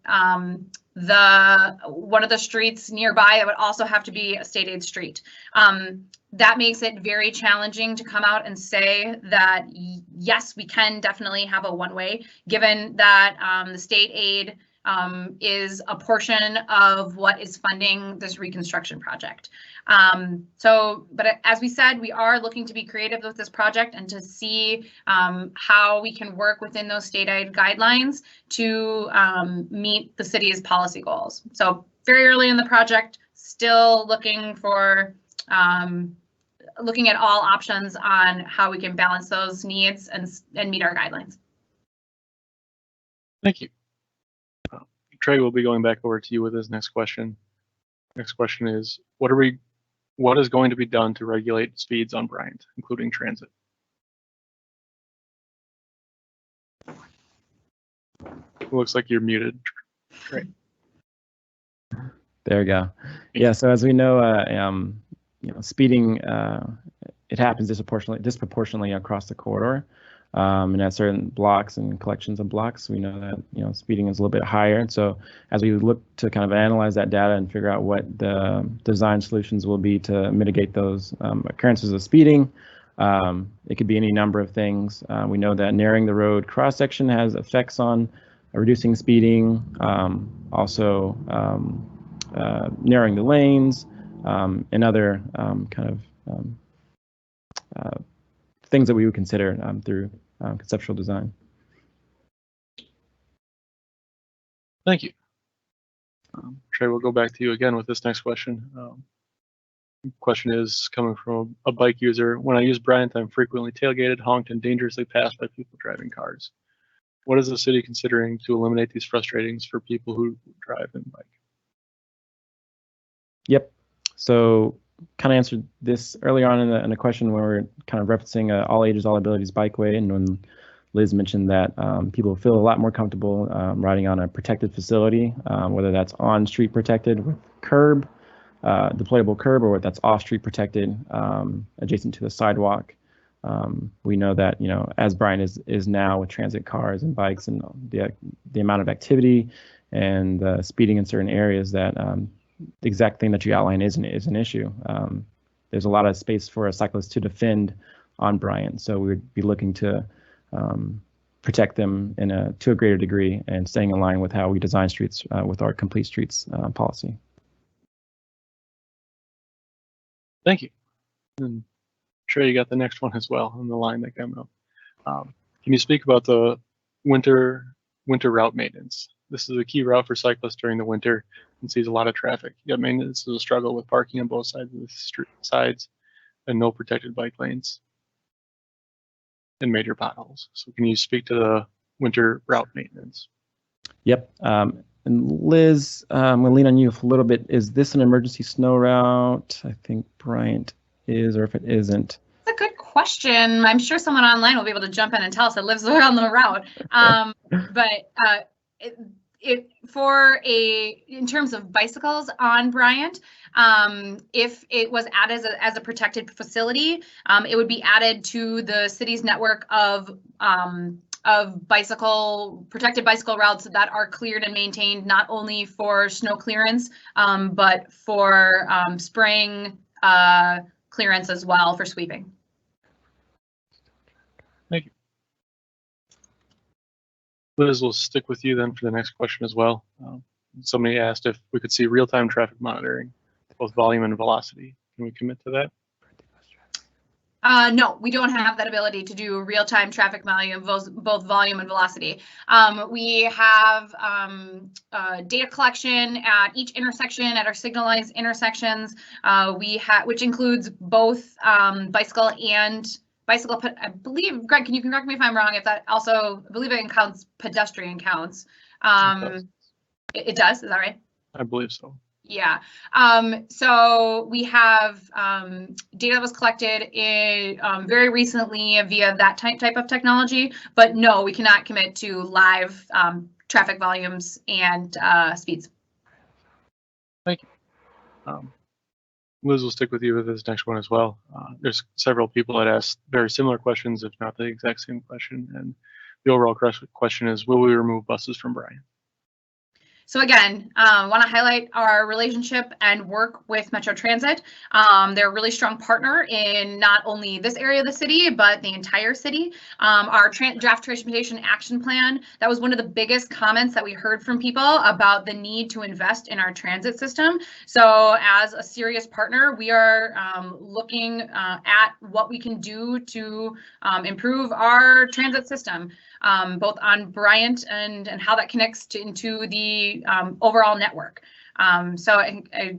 one of the streets nearby. That would also have to be a state aid street. That makes it very challenging to come out and say that, yes, we can definitely have a one-way, given that the state aid is a portion of what is funding this reconstruction project. But as we said, we are looking to be creative with this project and to see how we can work within those state aid guidelines to meet the city's policy goals. So very early in the project, still looking for looking at all options on how we can balance those needs and meet our guidelines. Thank you. Trey will be going back over to you with his next question. Next question is, what is going to be done to regulate speeds on Bryant, including transit? It looks like you're muted, Trey. There we go. Yeah, so as we know, speeding, it happens disproportionately across the corridor. And at certain blocks and collections of blocks, we know that speeding is a little bit higher. And so as we look to kind of analyze that data and figure out what the design solutions will be to mitigate those occurrences of speeding, it could be any number of things. We know that narrowing the road cross section has effects on reducing speeding, also narrowing the lanes, and other kind of things that we would consider through conceptual design. Thank you. Trey, we'll go back to you again with this next question. Question is coming from a bike user. When I use Bryant, I'm frequently tailgated, honked, and dangerously passed by people driving cars. What is the city considering to eliminate these frustrations for people who drive and bike? Yep. So kind of answered this earlier on in the question where we're kind of referencing all ages, all abilities bikeway, and when Liz mentioned that people feel a lot more comfortable riding on a protected facility, whether that's on street protected with curb, deployable curb, or that's off street protected adjacent to the sidewalk. We know that as Bryant is now with transit cars and bikes and the amount of activity and speeding in certain areas, that the exact thing that you outline is an issue. There's a lot of space for a cyclist to defend on Bryant, so we would be looking to protect them to a greater degree and staying in line with how we design streets with our complete streets policy. Thank you. And Trey, you got the next one as well on the line that came up. Can you speak about the winter route maintenance? This is a key route for cyclists during the winter and sees a lot of traffic. Yet maintenance is a struggle with parking on both sides of the street and no protected bike lanes and major potholes. So can you speak to the winter route maintenance? Yep. And Liz, I'm going to lean on you a little bit. Is this an emergency snow route? I think Bryant is, or if it isn't. That's a good question. I'm sure someone online will be able to jump in and tell us it lives around the route. in terms of bicycles on Bryant, if it was added as a protected facility, it would be added to the city's network of protected bicycle routes that are cleared and maintained not only for snow clearance, but for spring clearance as well for sweeping. Thank you. Liz, we'll stick with you then for the next question as well. Somebody asked if we could see real-time traffic monitoring, both volume and velocity. Can we commit to that? No, we don't have that ability to do real-time traffic volume, both volume and velocity. We have data collection at each intersection, at our signalized intersections. Which includes both bicycle and bicycle. I believe, Greg, can you correct me if I'm wrong? If that also, I believe it counts pedestrian counts. It does. Is that right? I believe so. Yeah. So we have data that was collected very recently via that type of technology, but no, we cannot commit to live traffic volumes and speeds. Thank you. Liz, will stick with you with this next one as well. There's several people that asked very similar questions, if not the exact same question. And the overall question is, will we remove buses from Bryant? So again, want to highlight our relationship and work with Metro Transit. They're a really strong partner in not only this area of the city, but the entire city. Our draft transportation action plan, that was one of the biggest comments that we heard from people about the need to invest in our transit system. So as a serious partner, we are looking at what we can do to improve our transit system. Both on Bryant and how that connects into the overall network. So I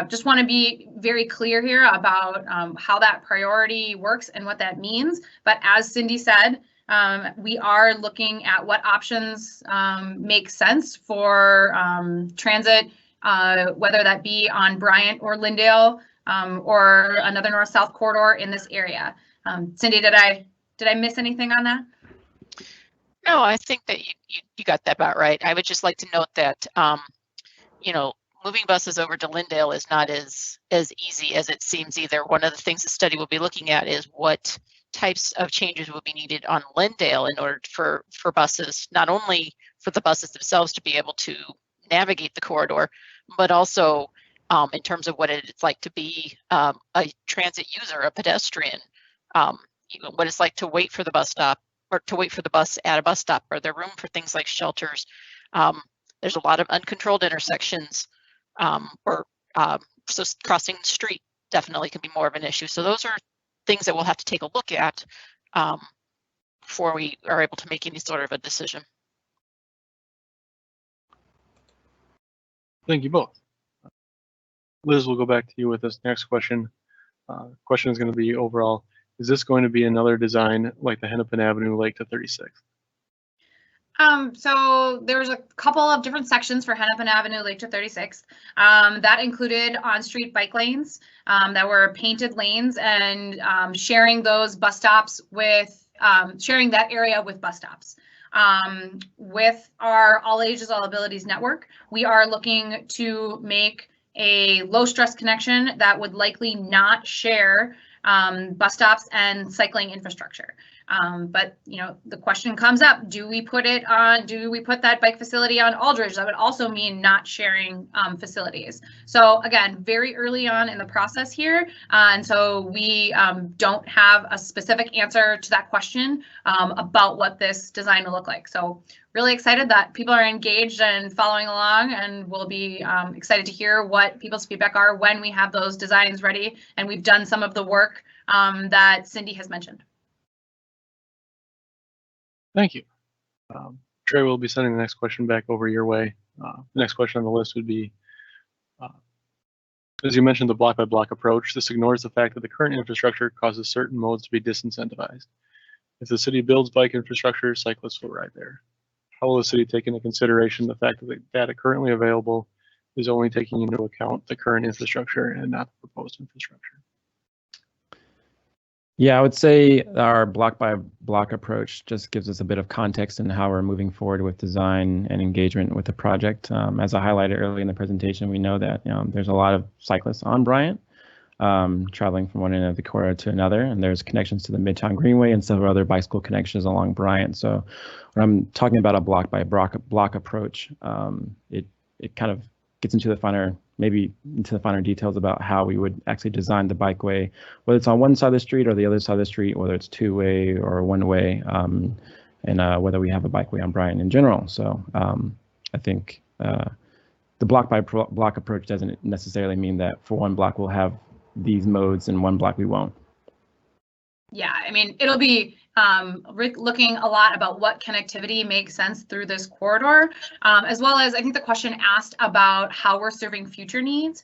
just want to be very clear here about how that priority works and what that means. But as Cindy said, we are looking at what options make sense for transit, whether that be on Bryant or Lyndale or another north-south corridor in this area. Cindy, did I miss anything on that? No, I think that you got that about right. I would just like to note that, moving buses over to Lyndale is not as easy as it seems either. One of the things the study will be looking at is what types of changes will be needed on Lyndale in order for buses, not only for the buses themselves to be able to navigate the corridor, but also in terms of what it's like to be a transit user, a pedestrian, what it's like to wait for the bus stop, or to wait for the bus at a bus stop. Are there room for things like shelters? There's a lot of uncontrolled intersections, so crossing the street definitely can be more of an issue. So those are things that we'll have to take a look at before we are able to make any sort of a decision. Thank you both. Liz, we'll go back to you with this next question. Question is going to be overall, is this going to be another design like the Hennepin Avenue Lake to 36th? So there's a couple of different sections for Hennepin Avenue Lake to 36th. That included on-street bike lanes that were painted lanes and sharing those bus stops with, sharing that area with bus stops. With our All Ages, All Abilities network, we are looking to make a low stress connection that would likely not share bus stops and cycling infrastructure. But the question comes up, do we put that bike facility on Aldridge? That would also mean not sharing facilities. So again, very early on in the process here. And so we don't have a specific answer to that question about what this design will look like. So really excited that people are engaged and following along, and we'll be excited to hear what people's feedback are when we have those designs ready and we've done some of the work that Cindy has mentioned. Thank you. Trey will be sending the next question back over your way. The next question on the list would be, as you mentioned, the block-by-block approach. This ignores the fact that the current infrastructure causes certain modes to be disincentivized. If the city builds bike infrastructure, cyclists will ride there. How will the city take into consideration the fact that the data currently available is only taking into account the current infrastructure and not the proposed infrastructure? Yeah, I would say our block by block approach just gives us a bit of context in how we're moving forward with design and engagement with the project. As I highlighted early in the presentation, we know that there's a lot of cyclists on Bryant traveling from one end of the corridor to another, and there's connections to the Midtown Greenway and several other bicycle connections along Bryant. So when I'm talking about a block by block approach, it kind of gets into the finer details about how we would actually design the bikeway, whether it's on one side of the street or the other side of the street, whether it's two-way or one-way, and whether we have a bikeway on Bryant in general. So I think the block by block approach doesn't necessarily mean that for one block we'll have these modes and one block we won't. Yeah, I mean, it'll be looking a lot about what connectivity makes sense through this corridor, as well as I think the question asked about how we're serving future needs.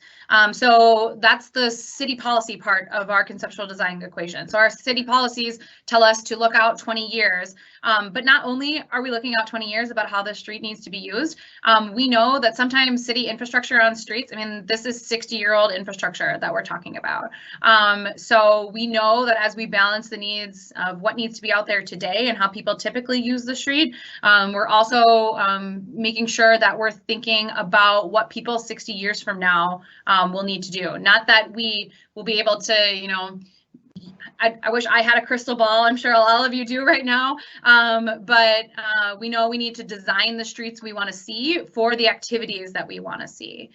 So that's the city policy part of our conceptual design equation. So our city policies tell us to look out 20 years, but not only are we looking out 20 years about how the street needs to be used, we know that sometimes city infrastructure on streets, I mean, this is 60-year-old infrastructure that we're talking about. So we know that as we balance the needs of what needs to be out there today and how people typically use the street, we're also making sure that we're thinking about what people 60 years from now will need to do. Not that we will be able to, you know, I wish I had a crystal ball. I'm sure all of you do right now. But we know we need to design the streets we want to see for the activities that we want to see.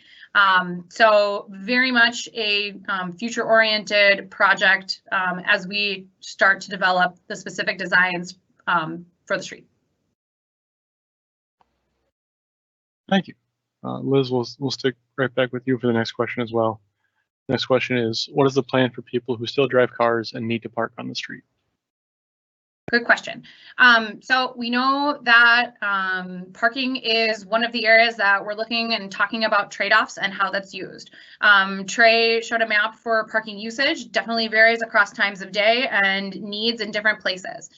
So very much a future-oriented project as we start to develop the specific designs for the street. Thank you. Liz, we'll stick right back with you for the next question as well. Next question is, what is the plan for people who still drive cars and need to park on the street? Good question. So we know that parking is one of the areas that we're looking and talking about trade-offs and how that's used. Trey showed a map for parking usage, definitely varies across times of day and needs in different places.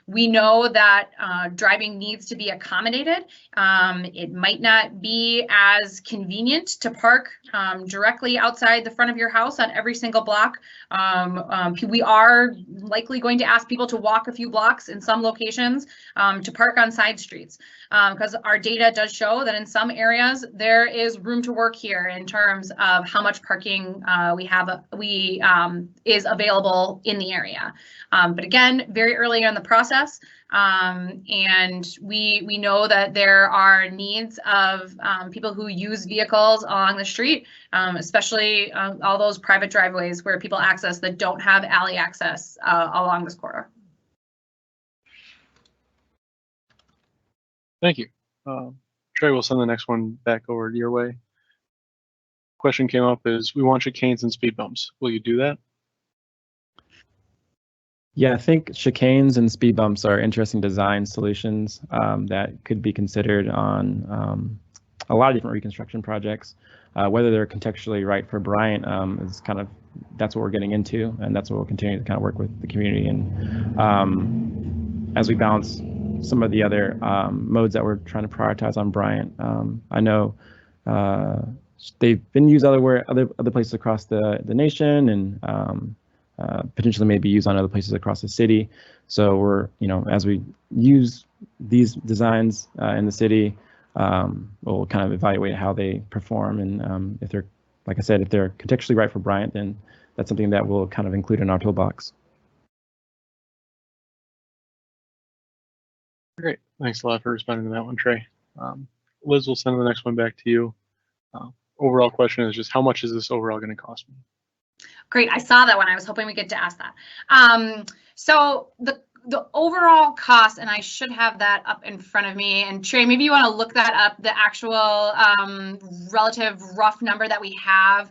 We know that driving needs to be accommodated. It might not be as convenient to park directly outside the front of your house on every single block. We are likely going to ask people to walk a few blocks in some locations to park on side streets, because our data does show that in some areas there is room to work here in terms of how much parking is available in the area. But again, very early in the process, and we know that there are needs of people who use vehicles along the street, especially all those private driveways where people access that don't have alley access along this corridor. Thank you. Trey, we'll send the next one back over your way. Question came up is, we want chicanes and speed bumps. Will you do that? Yeah, I think chicanes and speed bumps are interesting design solutions that could be considered on a lot of different reconstruction projects. Whether they're contextually right for Bryant is kind of, that's what we're getting into, and that's what we'll continue to kind of work with the community. And as we balance some of the other modes that we're trying to prioritize on Bryant, I know they've been used other places across the nation, and potentially maybe used on other places across the city. So we're, as we use these designs in the city, we'll kind of evaluate how they perform, and if they're, like I said, if they're contextually right for Bryant, then that's something that we'll kind of include in our toolbox. Great, thanks a lot for responding to that one, Trey. Liz, we'll send the next one back to you. Overall question is just, how much is this overall going to cost me? Great, I saw that one. I was hoping we get to ask that. So the overall cost, and I should have that up in front of me, and Trey, maybe you want to look that up, the actual relative rough number that we have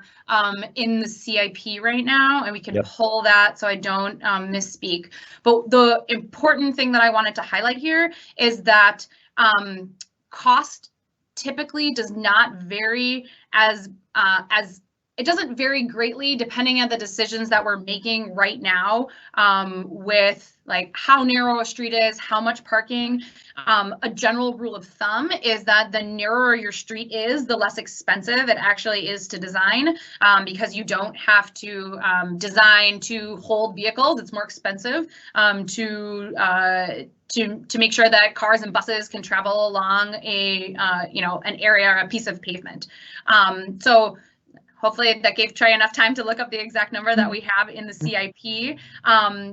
in the CIP right now, and we can pull that so I don't misspeak. But the important thing that I wanted to highlight here is that cost typically does not vary as it doesn't vary greatly depending on the decisions that we're making right now, with like how narrow a street is, how much parking. A general rule of thumb is that the narrower your street is, the less expensive it actually is to design, because you don't have to design to hold vehicles. It's more expensive to make sure that cars and buses can travel along a an area or a piece of pavement. So hopefully that gave Trey enough time to look up the exact number that we have in the CIP.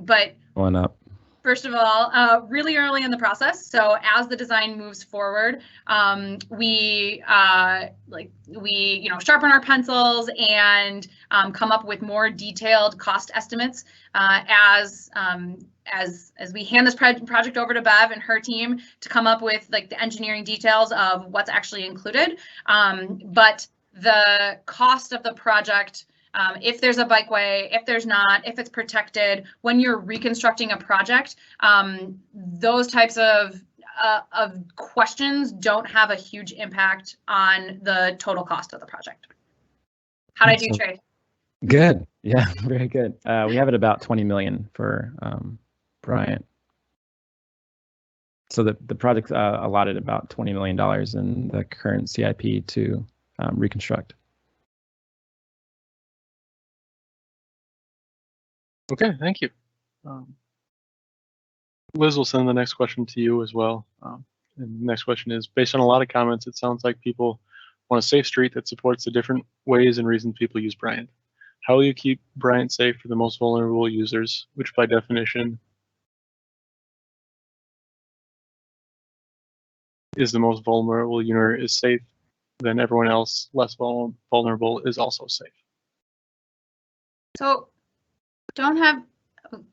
But One up. first of all, really early in the process. So as the design moves forward, we sharpen our pencils and come up with more detailed cost estimates as we hand this project over to Bev and her team to come up with like the engineering details of what's actually included. But the cost of the project, if there's a bikeway, if there's not, if it's protected, when you're reconstructing a project, those types of questions don't have a huge impact on the total cost of the project. How'd I do, Trey? Good. Yeah, very good. We have it about 20 million for Bryant. So the project's allotted about $20 million in the current CIP to reconstruct. Okay, thank you. Liz will send the next question to you as well. And the next question is, based on a lot of comments, it sounds like people want a safe street that supports the different ways and reasons people use Bryant. How will you keep Bryant safe for the most vulnerable users, which by definition is the most vulnerable user is safe, then everyone else less vulnerable is also safe? So I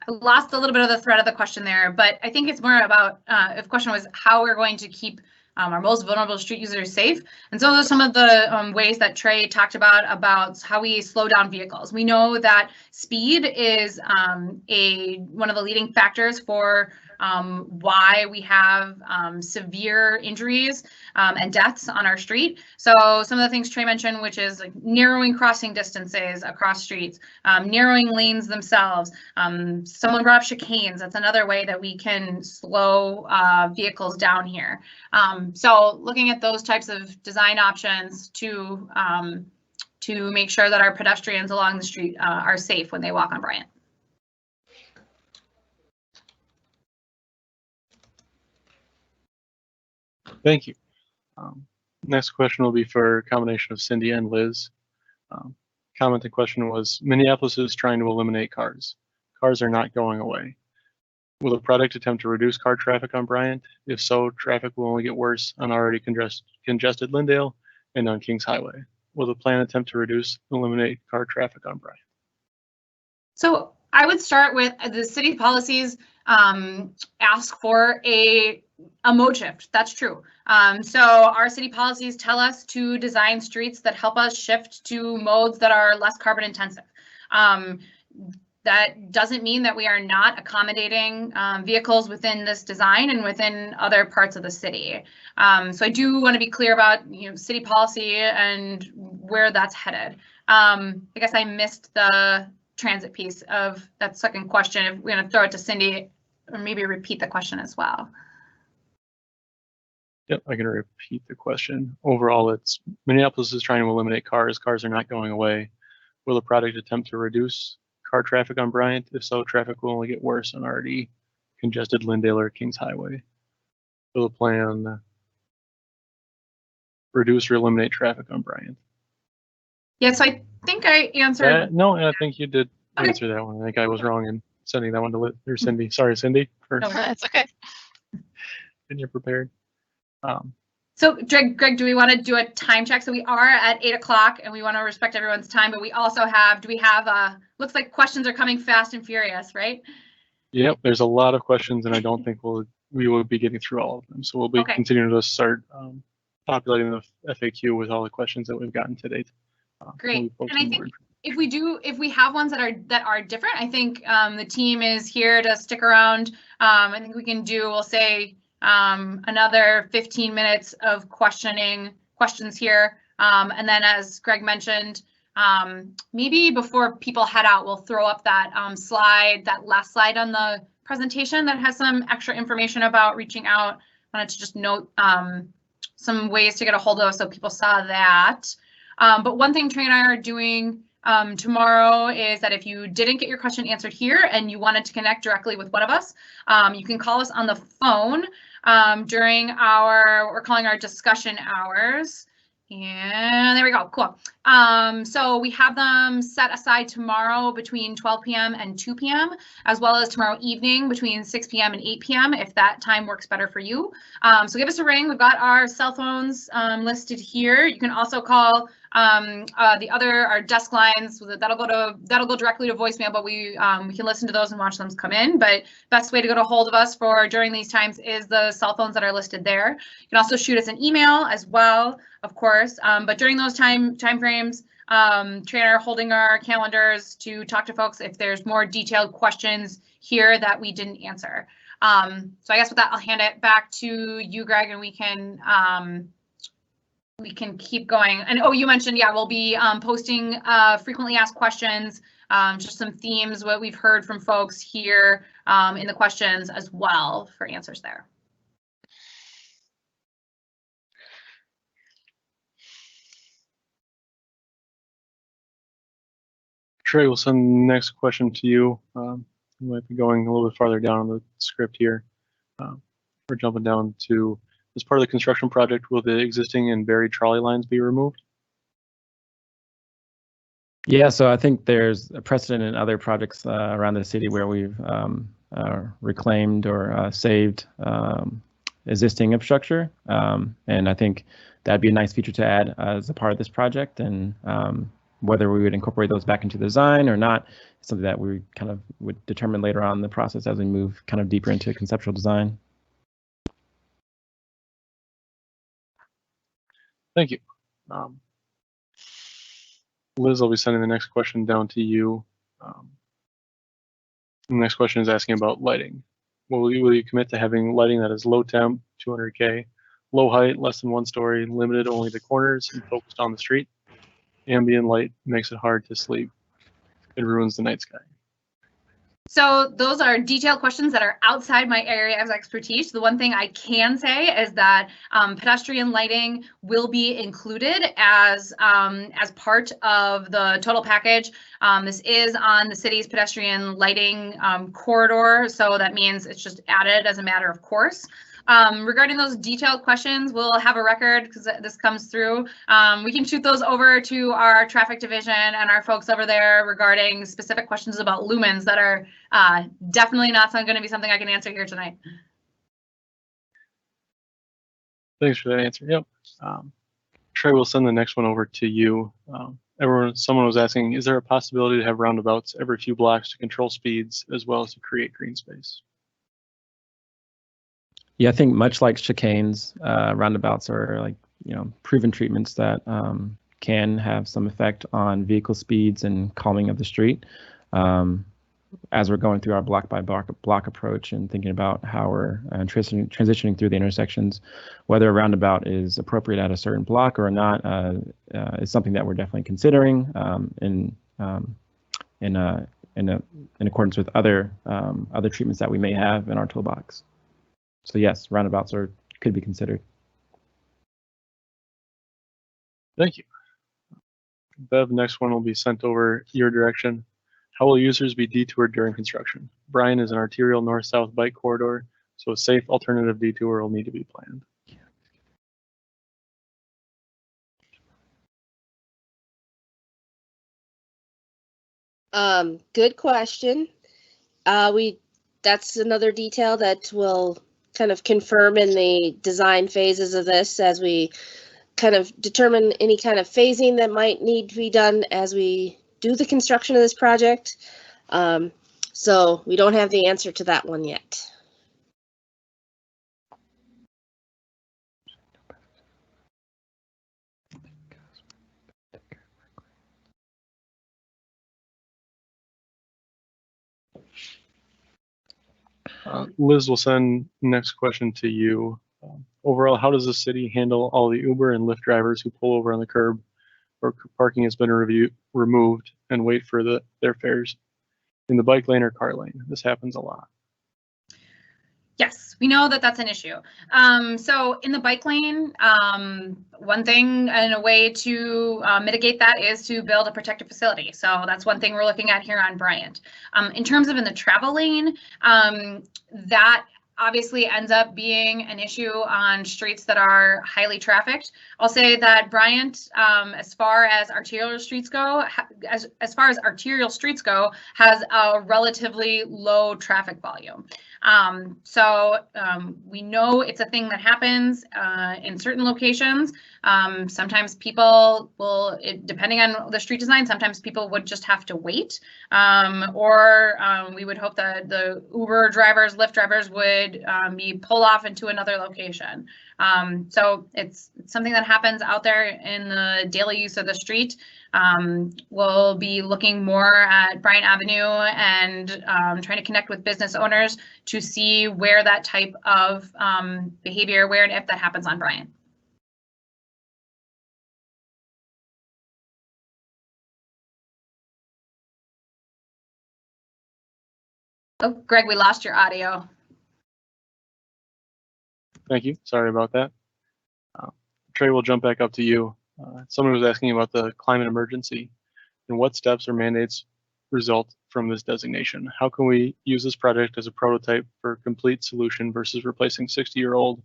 lost a little bit of the thread of the question there, but I think it's more about if the question was how we're going to keep our most vulnerable street users safe. And so those are some of the ways that Trey talked about how we slow down vehicles. We know that speed is one of the leading factors for why we have severe injuries and deaths on our street. So some of the things Trey mentioned, which is like narrowing crossing distances across streets, narrowing lanes themselves. Someone brought up chicanes. That's another way that we can slow vehicles down here. So looking at those types of design options to make sure that our pedestrians along the street are safe when they walk on Bryant. Thank you. Next question will be for a combination of Cindy and Liz. Comment and question was, Minneapolis is trying to eliminate cars. Cars are not going away. Will the project attempt to reduce car traffic on Bryant? If so, traffic will only get worse on already congested Lyndale and on Kings Highway. Will the plan attempt to eliminate car traffic on Bryant? So I would start with the city policies ask for a mode shift. That's true. So our city policies tell us to design streets that help us shift to modes that are less carbon intensive. That doesn't mean that we are not accommodating vehicles within this design and within other parts of the city. So I do want to be clear about city policy and where that's headed. I guess I missed the transit piece of that second question. If we're going to throw it to Cindy, or maybe repeat the question as well. Yep, I can repeat the question. Overall, it's Minneapolis is trying to eliminate cars. Cars are not going away. Will the project attempt to reduce car traffic on Bryant? If so, traffic will only get worse on already congested Lyndale or Kings Highway. Will the plan reduce or eliminate traffic on Bryant? Yeah, so I think I answered. No, I think you did answer that one. I think I was wrong in sending that one to Liz or Cindy. Sorry, Cindy. No, that's okay. And you're prepared. So Greg, do we want to do a time check? So we are at 8 o'clock and we want to respect everyone's time, but we also have, looks like questions are coming fast and furious, right? Yep, there's a lot of questions and I don't think we will be getting through all of them. So we'll be continuing to start populating the FAQ with all the questions that we've gotten to date. Great, and I think if we have ones that are different, I think the team is here to stick around. I think we can we'll say another 15 minutes of questions here. And then as Greg mentioned, Maybe before people head out, we'll throw up that slide, that last slide on the presentation that has some extra information about reaching out. I wanted to just note some ways to get a hold of us so people saw that. But one thing Trey and I are doing tomorrow is that if you didn't get your question answered here and you wanted to connect directly with one of us, you can call us on the phone during we're calling our discussion hours. And there we go. Cool. So we have them set aside tomorrow between 12 p.m. and 2 p.m., as well as tomorrow evening between 6 p.m. and 8 p.m. if that time works better for you. So give us a ring. We've got our cell phones listed here. You can also call our desk lines. That'll go directly to voicemail, but we can listen to those and watch them come in. But best way to get a hold of us for during these times is the cell phones that are listed there. You can also shoot us an email as well, of course. But during those time frames, Trey and I are holding our calendars to talk to folks if there's more detailed questions here that we didn't answer. So I guess with that, I'll hand it back to you, Greg, and we can keep going. And oh, you mentioned, yeah, we'll be posting frequently asked questions, just some themes, what we've heard from folks here in the questions as well for answers there. Trey, we'll send the next question to you. We might be going a little bit farther down on the script here. We're jumping down to, as part of the construction project, will the existing and buried trolley lines be removed? Yeah, so I think there's a precedent in other projects around the city where we've reclaimed or saved existing infrastructure. And I think that'd be a nice feature to add as a part of this project. And whether we would incorporate those back into the design or not, something that we kind of would determine later on in the process as we move kind of deeper into conceptual design. Thank you. Liz, I'll be sending the next question down to you. The next question is asking about lighting. Will you commit to having lighting that is low temp, 200K, low height, less than 1 story, limited only to corners, and focused on the street? Ambient light makes it hard to sleep. It ruins the night sky. So those are detailed questions that are outside my area of expertise. The one thing I can say is that pedestrian lighting will be included as part of the total package. This is on the city's pedestrian lighting corridor, so that means it's just added as a matter of course. Regarding those detailed questions, we'll have a record because this comes through. We can shoot those over to our traffic division and our folks over there regarding specific questions about lumens that are definitely not going to be something I can answer here tonight. Thanks for that answer. Yep. Trey, we'll send the next one over to you. Someone was asking, is there a possibility to have roundabouts every few blocks to control speeds as well as to create green space? Yeah, I think much like chicanes, roundabouts are like, proven treatments that can have some effect on vehicle speeds and calming of the street. As we're going through our block by block approach and thinking about how we're transitioning through the intersections, whether a roundabout is appropriate at a certain block or not is something that we're definitely considering in accordance with other treatments that we may have in our toolbox. So yes, roundabouts could be considered. Thank you. Bev, next one will be sent over your direction. How will users be detoured during construction? Bryant is an arterial north-south bike corridor, so a safe alternative detour will need to be planned. Good question. That's another detail that we'll kind of confirm in the design phases of this as we kind of determine any kind of phasing that might need to be done as we do the construction of this project. So we don't have the answer to that one yet. Liz will send next question to you. Overall, how does the city handle all the Uber and Lyft drivers who pull over on the curb or parking has been removed and wait for their fares in the bike lane or car lane. This happens a lot. Yes, we know that that's an issue. So in the bike lane, one thing and a way to mitigate that is to build a protective facility. So that's one thing we're looking at here on Bryant. In terms of in the travel lane, that obviously ends up being an issue on streets that are highly trafficked. I'll say that Bryant, as far as arterial streets go, has a relatively low traffic volume. We know it's a thing that happens in certain locations. Sometimes people will, depending on the street design, sometimes people would just have to wait, or we would hope that the Uber drivers, Lyft drivers would be pulled off into another location. So it's something that happens out there in the daily use of the street. We'll be looking more at Bryant Avenue and trying to connect with business owners to see where that type of behavior, where and if that happens on Bryant. Oh, Greg, we lost your audio. Thank you. Sorry about that. Trey, we'll jump back up to you. Someone was asking about the climate emergency and what steps or mandates result from this designation. How can we use this project as a prototype for a complete solution versus replacing 60-year-old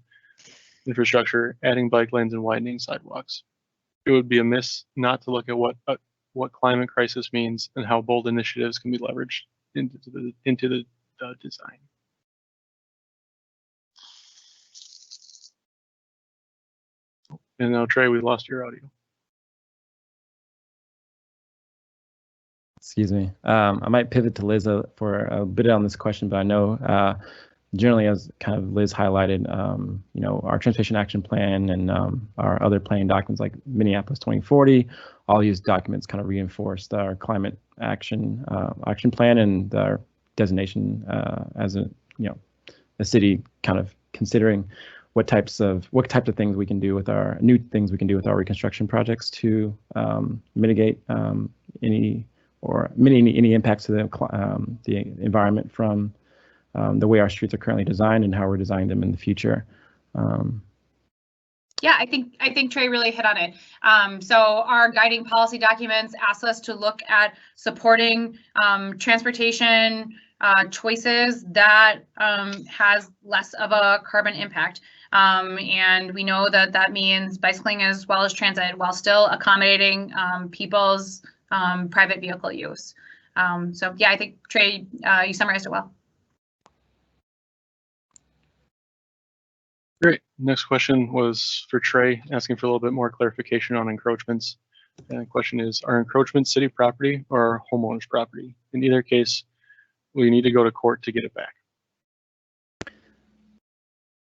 infrastructure, adding bike lanes and widening sidewalks? It would be amiss not to look at what climate crisis means and how bold initiatives can be leveraged into the design. And now, Trey, we lost your audio. Excuse me. I might pivot to Liz for a bit on this question, but I know generally, as kind of Liz highlighted, you know, our transportation action plan and our other planning documents like Minneapolis 2040, all these documents kind of reinforced our climate action plan and our designation as a a city kind of considering what types of things we can do with our reconstruction projects to mitigate any impacts to the environment from the way our streets are currently designed and how we're designing them in the future. Yeah, I think Trey really hit on it. So our guiding policy documents ask us to look at supporting transportation choices that has less of a carbon impact. And we know that that means bicycling as well as transit while still accommodating people's private vehicle use. So yeah, I think Trey, you summarized it well. Great. Next question was for Trey, asking for a little bit more clarification on encroachments. And the question is, are encroachments city property or homeowners' property? In either case, will you need to go to court to get it back?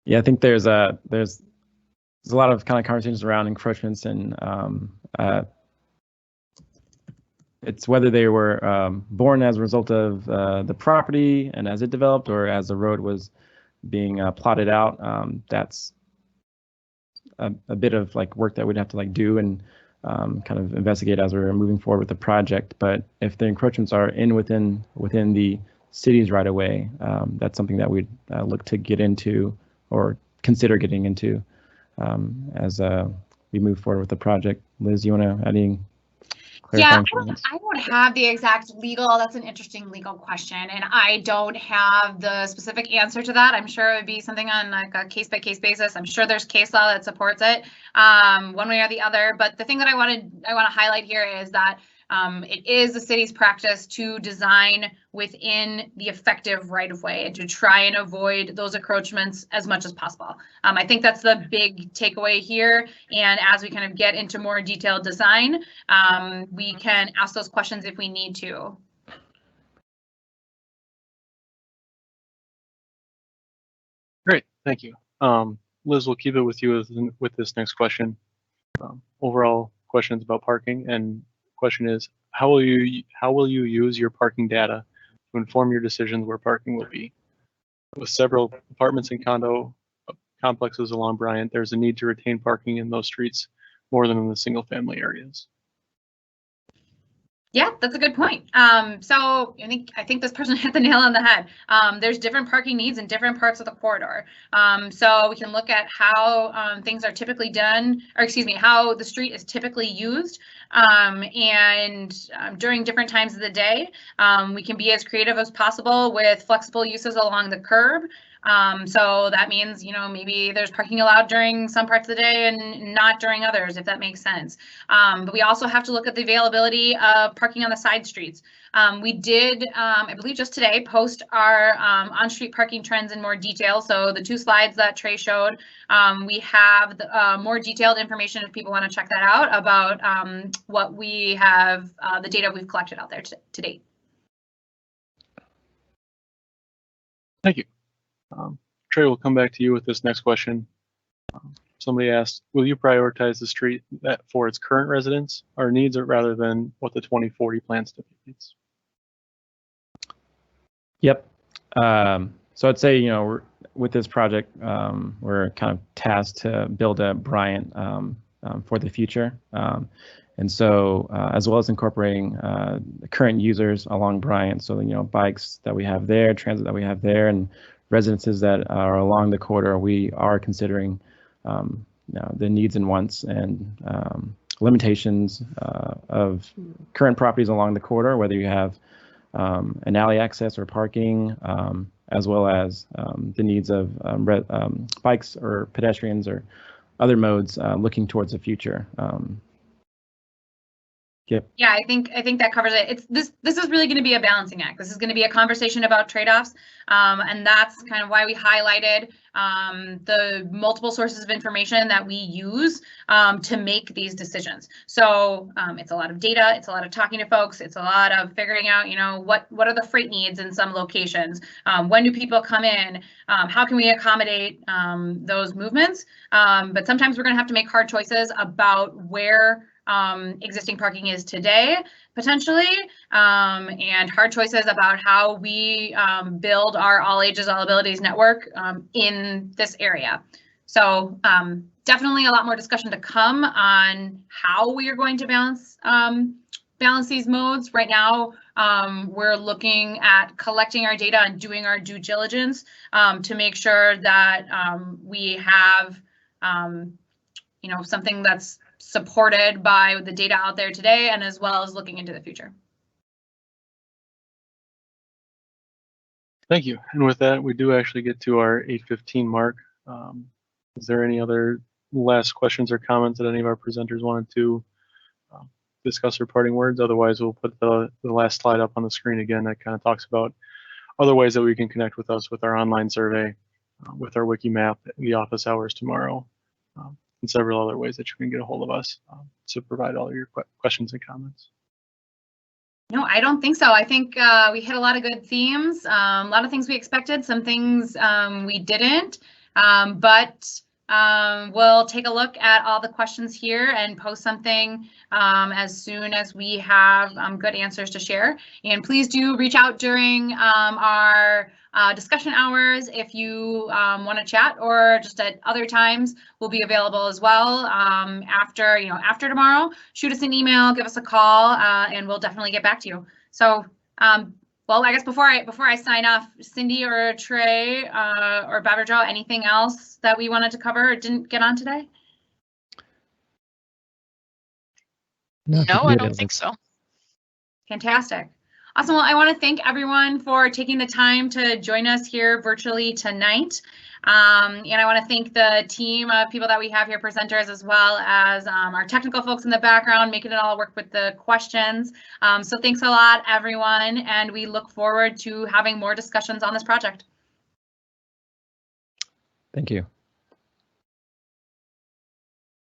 Yeah, I think there's a lot of kind of conversations around encroachments and it's whether they were born as a result of the property and as it developed or as the road was being plotted out. That's a bit of like work that we'd have to like do and kind of investigate as we're moving forward with the project. But if the encroachments are within the city's right of way, that's something that we'd look to get into or consider getting into as we move forward with the project. Liz, you want to add any? Yeah, I don't have the exact legal, that's an interesting legal question, and I don't have the specific answer to that. I'm sure it would be something on like a case-by-case basis. I'm sure there's case law that supports it one way or the other. But the thing that I want to highlight here is that it is the city's practice to design within the effective right-of-way and to try and avoid those encroachments as much as possible. I think that's the big takeaway here. And as we kind of get into more detailed design, we can ask those questions if we need to. Great, thank you. Liz, we'll keep it with you with this next question. Overall questions about parking, and question is, how will you use your parking data to inform your decisions where parking will be? With several apartments and condo complexes along Bryant, there's a need to retain parking in those streets more than in the single family areas. Yeah, that's a good point. So I think this person hit the nail on the head. There's different parking needs in different parts of the corridor. So we can look at how things are typically done, or excuse me, how the street is typically used. And during different times of the day, we can be as creative as possible with flexible uses along the curb. So that means, you know, maybe there's parking allowed during some parts of the day and not during others, if that makes sense. But we also have to look at the availability of parking on the side streets. We did, I believe just today, post our on-street parking trends in more detail. So the 2 slides that Trey showed, we have the, more detailed information if people want to check that out about what we have, the data we've collected out there to date. Thank you. Trey, we'll come back to you with this next question. Somebody asked, will you prioritize the street for its current residents or needs, or rather than what the 2040 plan stipulates? Yep. So I'd say, you know, with this project, we're kind of tasked to build a Bryant for the future. And so as well as incorporating the current users along Bryant, so, you know, bikes that we have there, transit that we have there, and residences that are along the corridor, we are considering you know, the needs and wants and limitations of current properties along the corridor, whether you have an alley access or parking, as well as the needs of bikes or pedestrians or other modes looking towards the future. Yep. Yeah, I think that covers it. This is really going to be a balancing act. This is going to be a conversation about trade-offs, and that's kind of why we highlighted the multiple sources of information that we use to make these decisions. So it's a lot of data, it's a lot of talking to folks, it's a lot of figuring out, you know, what are the freight needs in some locations, when do people come in, how can we accommodate those movements, but sometimes we're going to have to make hard choices about where existing parking is today, potentially, and hard choices about how we build our all ages, all abilities network in this area. So definitely a lot more discussion to come on how we are going to balance these modes. Right now, we're looking at collecting our data and doing our due diligence to make sure that we have you know, something that's supported by the data out there today, and as well as looking into the future. Thank you. And with that, we do actually get to our 8:15 mark. Is there any other last questions or comments that any of our presenters wanted to discuss or parting words? Otherwise, we'll put the last slide up on the screen again that kind of talks about other ways that we can connect with us with our online survey, with our wiki map, the office hours tomorrow, and several other ways that you can get a hold of us to provide all of your questions and comments. No, I don't think so. I think we hit a lot of good themes, a lot of things we expected, some things we didn't, but we'll take a look at all the questions here and post something as soon as we have good answers to share. And please do reach out during our discussion hours if you want to chat, or just at other times we'll be available as well. After tomorrow, shoot us an email, give us a call, and we'll definitely get back to you. So well, I guess before I sign off, Cindy or Trey or Baberjo, anything else that we wanted to cover or didn't get on today? No, I don't think so. Fantastic. Awesome. Well, I want to thank everyone for taking the time to join us here virtually tonight. And I want to thank the team of people that we have here, presenters, as well as our technical folks in the background, making it all work with the questions. So thanks a lot, everyone, and we look forward to having more discussions on this project. Thank you.